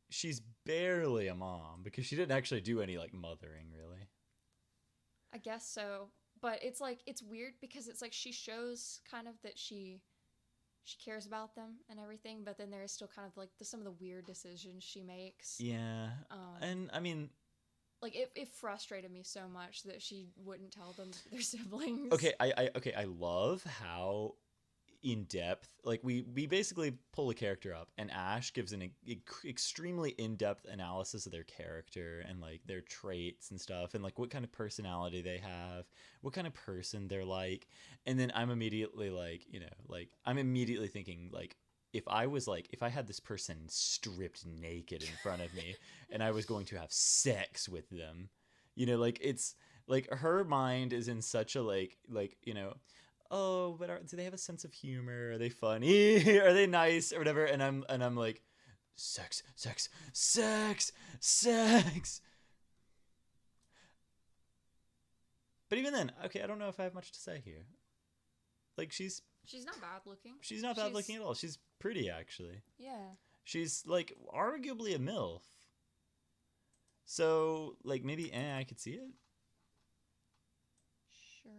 she's barely a mom because she didn't actually do any like mothering really. I guess so, but it's like it's weird because it's like she shows kind of that she cares about them and everything, but then there is still kind of like some of the weird decisions she makes. Yeah, and I mean. Like it frustrated me so much that she wouldn't tell them they're siblings. Okay, I love how in depth, like we basically pull a character up and Ash gives an extremely in-depth analysis of their character and like their traits and stuff and like what kind of personality they have, what kind of person they're like, and then I'm immediately like, I'm immediately thinking like if I had this person stripped naked in front of me and I was going to have sex with them, like it's like her mind is in such a like, oh, but do they have a sense of humor? Are they funny? Are they nice or whatever? And I'm like, sex. But even then, okay, I don't know if I have much to say here. Like she's not bad looking. She's not bad looking at all. She's pretty, actually. Yeah. She's, like, arguably a MILF. So, like, maybe, I could see it. Sure.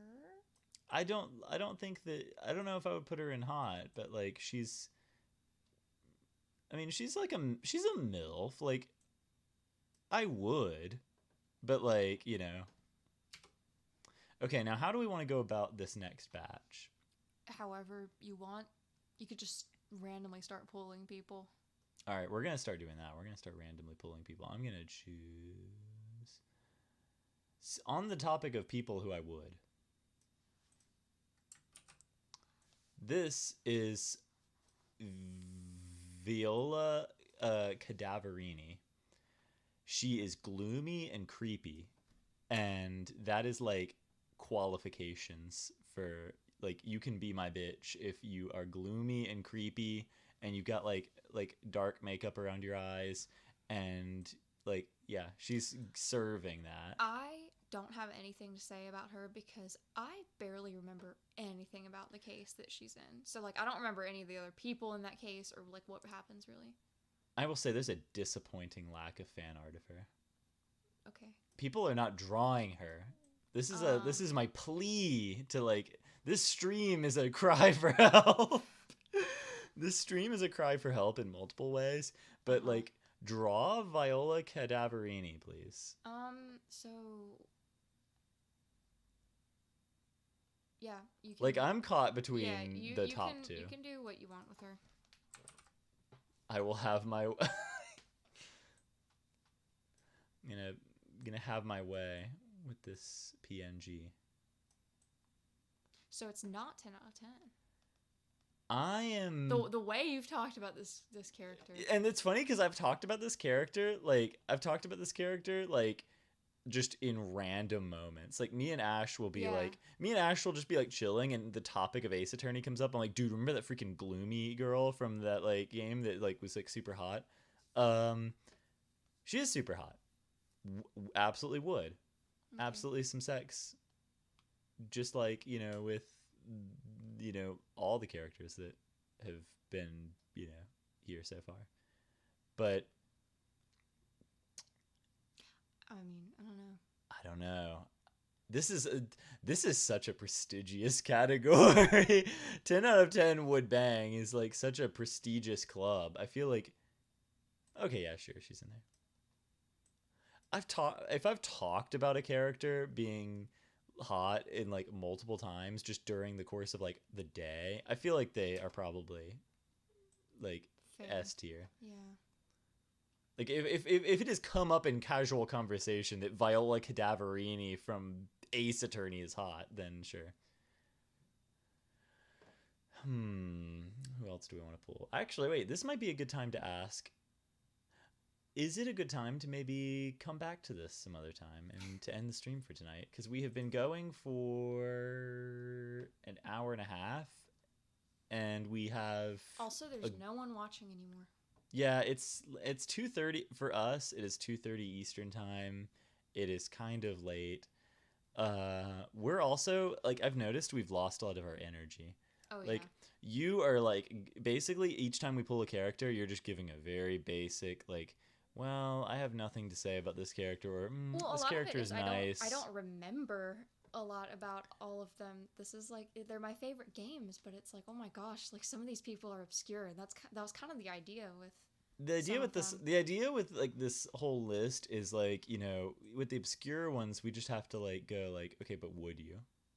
I don't think that, I don't know if I would put her in hot, but, like, she's a MILF. Like, I would, but, like, Okay, now how do we want to go about this next batch? However you want. You could just randomly start pulling people. All right, we're going to start doing that. We're going to start randomly pulling people. I'm going to choose... On the topic of people who I would. This is Viola Cadaverini. She is gloomy and creepy. And that is like qualifications for... Like, you can be my bitch if you are gloomy and creepy and you've got, like dark makeup around your eyes. And, like, yeah, she's serving that. I don't have anything to say about her because I barely remember anything about the case that she's in. So, like, I don't remember any of the other people in that case or, like, what happens, really. I will say there's a disappointing lack of fan art of her. Okay. People are not drawing her. This is my plea to, like... This stream is a cry for help. This stream is a cry for help in multiple ways, but like draw Viola Cadaverini, please. So yeah, you can. Like I'm caught between the top two. You can do what you want with her. I will have my gonna have my way with this PNG. So it's not 10 out of 10. I am The way you've talked about this character. and it's funny because I've talked about this character like just in random moments. Like me and Ash will be just be like chilling, and the topic of Ace Attorney comes up. I'm like, dude, remember that freaking gloomy girl from that like game that like was like super hot? She is super hot. Absolutely would. Okay. Absolutely some sex. Just like, with all the characters that have been, here so far. But I mean, I don't know. I don't know. This is such a prestigious category. 10 out of 10 would bang is like such a prestigious club. I feel like okay, yeah, sure, she's in there. If I've talked about a character being hot in like multiple times just during the course of like the day, I feel like they are probably like Fair. S tier. Yeah. Like if it has come up in casual conversation that Viola Cadaverini from Ace Attorney is hot, then sure. Who else do we want to pull? Actually, wait, this might be a good time to ask. Is it a good time to maybe come back to this some other time and to end the stream for tonight? Because we have been going for an hour and a half, and we have Also, there's no one watching anymore. Yeah, it's 2:30 for us. It is 2:30 Eastern time. It is kind of late. We're also like I've noticed we've lost a lot of our energy. Oh Like yeah. you are like basically each time we pull a character, you're just giving a very basic like, well, I have nothing to say about this character, or Well, this a lot character of it is is nice. I don't remember a lot about all of them. This is like they're my favorite games, but it's like, oh my gosh, like some of these people are obscure, and that was kind of the idea with The idea with like this whole list is like, with the obscure ones, we just have to like go like, okay, but would you?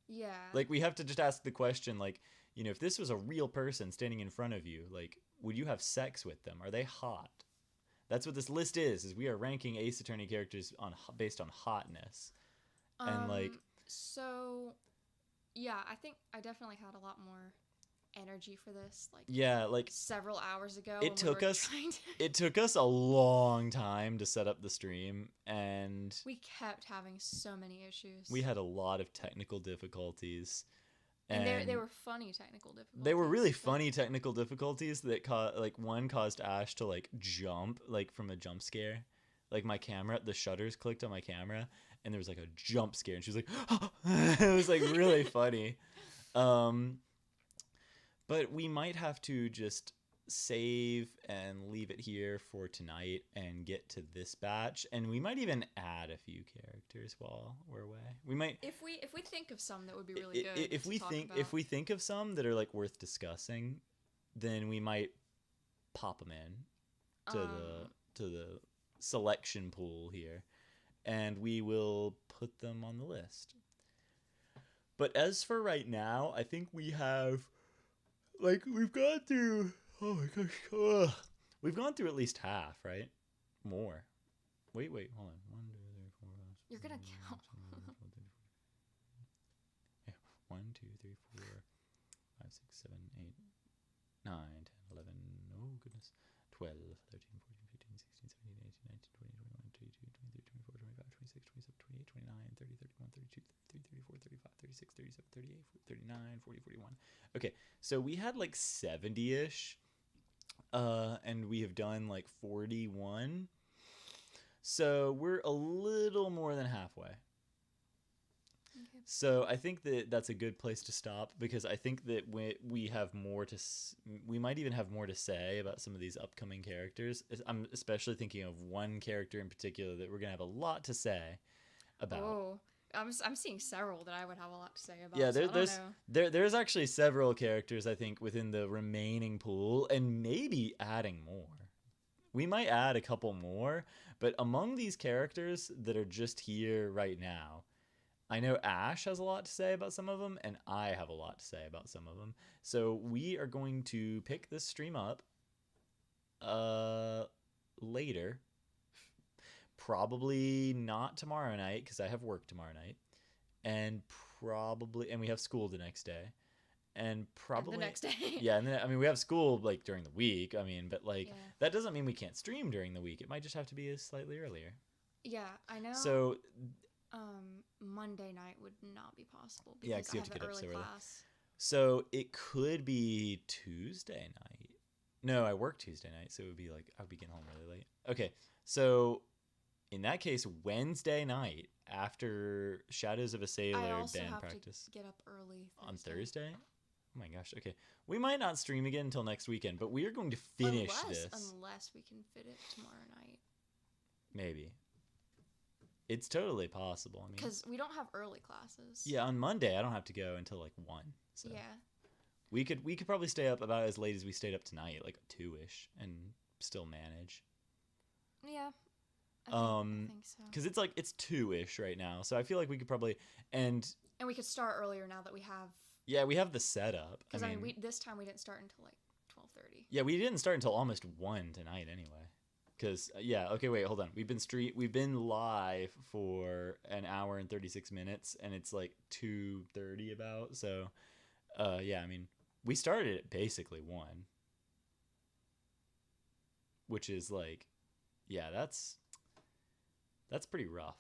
Yeah. Like we have to just ask the question like, if this was a real person standing in front of you, like, would you have sex with them? Are they hot? That's what this list is we are ranking Ace Attorney characters based on hotness. And like so yeah, I think I definitely had a lot more energy for this several hours ago. It took us a long time to set up the stream, and we kept having so many issues. We had a lot of technical difficulties. And they were funny technical difficulties. They were really funny technical difficulties that one caused Ash to like jump like from a jump scare. Like the shutters clicked on my camera and there was like a jump scare and she was like it was like really funny. But we might have to just save and leave it here for tonight and get to this batch, and we might even add a few characters while we're away. We might if we think of some that would be really good. If we think of some that are like worth discussing, then we might pop them in to the selection pool here, and we will put them on the list. But as for right now, I think we have we've gone through. Oh my gosh. Ugh. We've gone through at least half, right? More. Wait, hold on. 1, 2, 3, 4, 5, 6, You're gonna 7, count. 1, 2, 3, 4, 5, 6, 7, 8, 9, 10, 11. Oh goodness. 12, 13, 14, 15, 16, 17, 18, 19, 20, 21, 22, 23, 24, 25, 26, 27, 28, 29, 30, 31, 32, 33, 34, 35, 36, 37, 38, 39, 40, 41. Okay, so we had like 70-ish. And we have done like 41. So we're a little more than halfway. Okay. So I think that that's a good place to stop, because I think that we have more we might even have more to say about some of these upcoming characters. I'm especially thinking of one character in particular that we're going to have a lot to say about. Oh. I'm seeing several that I would have a lot to say about. Yeah, there's actually several characters I think within the remaining pool, and maybe adding more. We might add a couple more, but among these characters that are just here right now, I know Ash has a lot to say about some of them, and I have a lot to say about some of them. So we are going to pick this stream up later. probably not tomorrow night because I have work tomorrow night, and we have school the next day, and probably And the next day. yeah, and then I mean we have school like during the week. I mean, but like Yeah. that doesn't mean we can't stream during the week. It might just have to be slightly earlier. Yeah, I know. So Monday night would not be possible Yeah, because 'cause you I have have to an get up early so early. class. So it could be Tuesday night. No, I work Tuesday night, so it would be like I would be getting home really late. Okay, so in that case, Wednesday night after Shadows of a I Sailor also band have practice to get up early on Thursday. Oh my gosh. Okay, we might not stream again until next weekend, but we are going to unless we can fit it tomorrow night. Maybe. It's totally possible. I mean, Because we don't have early classes. yeah, on Monday I don't have to go until like 1. So Yeah. we could probably stay up about as late as we stayed up tonight, like 2ish, and still manage. Yeah. I think so. Because it's 2ish right now, so I feel like we could probably and we could start earlier now that we have. yeah, we have the setup. Because I mean, this time we didn't start until like 12:30. Yeah, we didn't start until almost 1 tonight anyway. Because yeah, okay, wait, hold on. We've been live for an hour and 36 minutes, and it's like 2:30 about. So, yeah, I mean, we started at basically 1, which is like, yeah, that's pretty rough.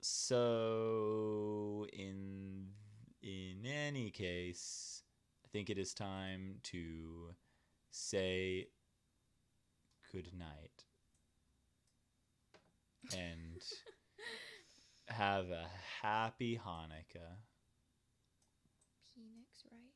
So in any case, I think it is time to say good night and have a happy Hanukkah. Phoenix, right?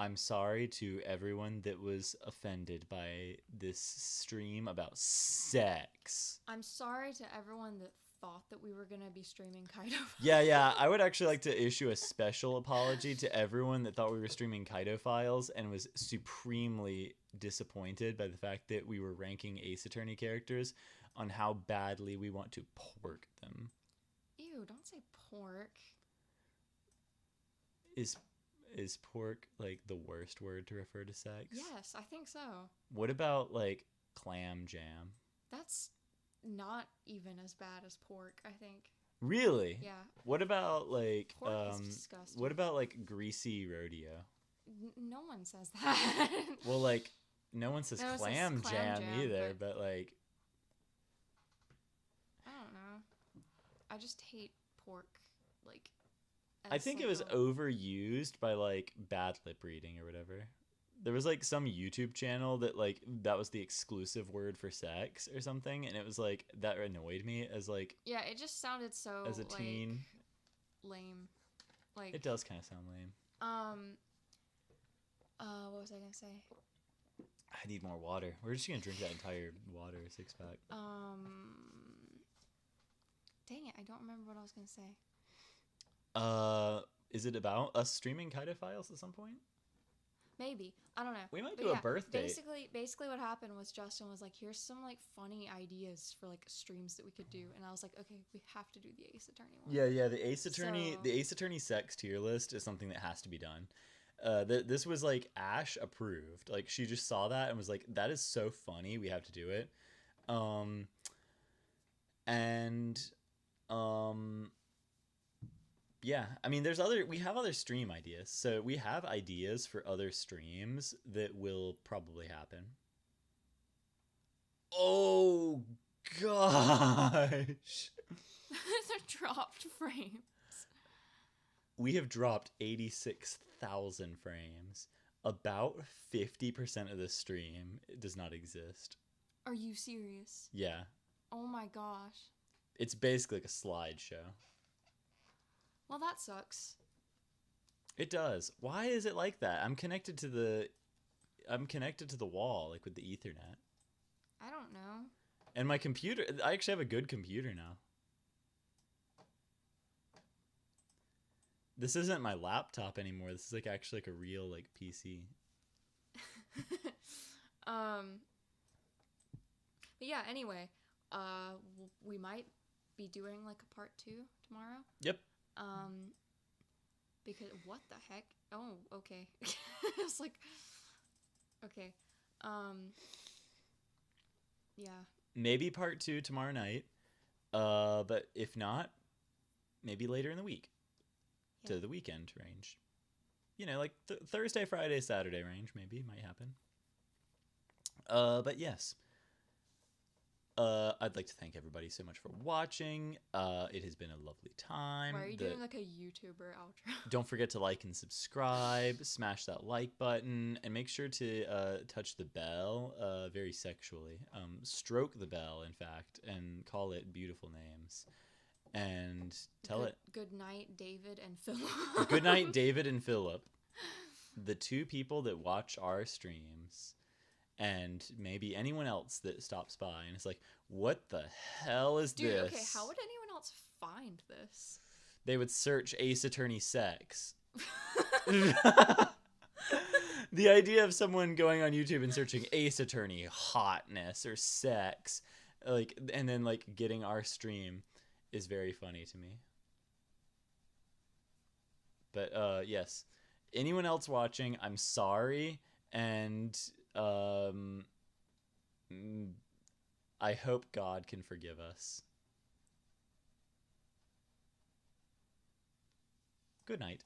I'm sorry to everyone that was offended by this stream about sex. I'm sorry to everyone that thought that we were going to be streaming Kaido. Yeah, I would actually like to issue a special apology to everyone that thought we were streaming Kaido files and was supremely disappointed by the fact that we were ranking Ace Attorney characters on how badly we want to pork them. Ew, don't say pork. Is pork like the worst word to refer to sex? Yes, I think so. What about like clam jam? That's not even as bad as pork, I think. Really? Yeah. What about like Pork is disgusting. what about like greasy rodeo? No one says that. Well, like no one says No one says clam clam jam jam, either, but like I don't know. I just hate pork. Like. I think it was overused by like bad lip reading or whatever. There was like some YouTube channel that like that was the exclusive word for sex or something, and it was like that annoyed me as like yeah, it just sounded so as a teen lame. Like it does kind of sound lame. What was I gonna say? I need more water. We're just gonna drink that entire water 6-pack. Dang it, I don't remember what I was gonna say. Is it about us streaming Kaido files at some point? Maybe. I don't know. We might do a birthday. Basically what happened was Justin was like, here's some like funny ideas for like streams that we could do, and I was like, okay, we have to do the Ace Attorney one. Yeah, the Ace Attorney sex tier list is something that has to be done. This was like Ash approved. Like she just saw that and was like, that is so funny, we have to do it. Yeah, I mean, we have other stream ideas. So we have ideas for other streams that will probably happen. Oh, gosh. They're dropped frames. We have dropped 86,000 frames. About 50% of the stream does not exist. Are you serious? Yeah. Oh my gosh. It's basically like a slideshow. Well, that sucks. It does. Why is it like that? I'm connected to the wall, like with the Ethernet. I don't know. And my computer, I actually have a good computer now. This isn't my laptop anymore. This is like actually like a real like PC. But yeah, anyway, we might be doing like a part 2 tomorrow. Yep. Because what the heck? Oh, okay. It's like, okay. Um, yeah. Maybe part 2 tomorrow night. But if not, maybe later in the week Yeah. to the weekend range. You know, like Thursday, Friday, Saturday range maybe might happen. But yes. I'd like to thank everybody so much for watching. It has been a lovely time. Why are you doing like a YouTuber outro? Don't forget to like and subscribe, smash that like button, and make sure to touch the bell very sexually. Stroke the bell, in fact, and call it beautiful names. And tell it. Good night, David and Philip. Good night, David and Philip. The two people that watch our streams. And maybe anyone else that stops by and it's like, what the hell is Dude, this? okay, how would anyone else find this? They would search Ace Attorney Sex. The idea of someone going on YouTube and searching Ace Attorney Hotness or Sex, like, and then like getting our stream is very funny to me. But yes, anyone else watching, I'm sorry, and I hope God can forgive us. Good night.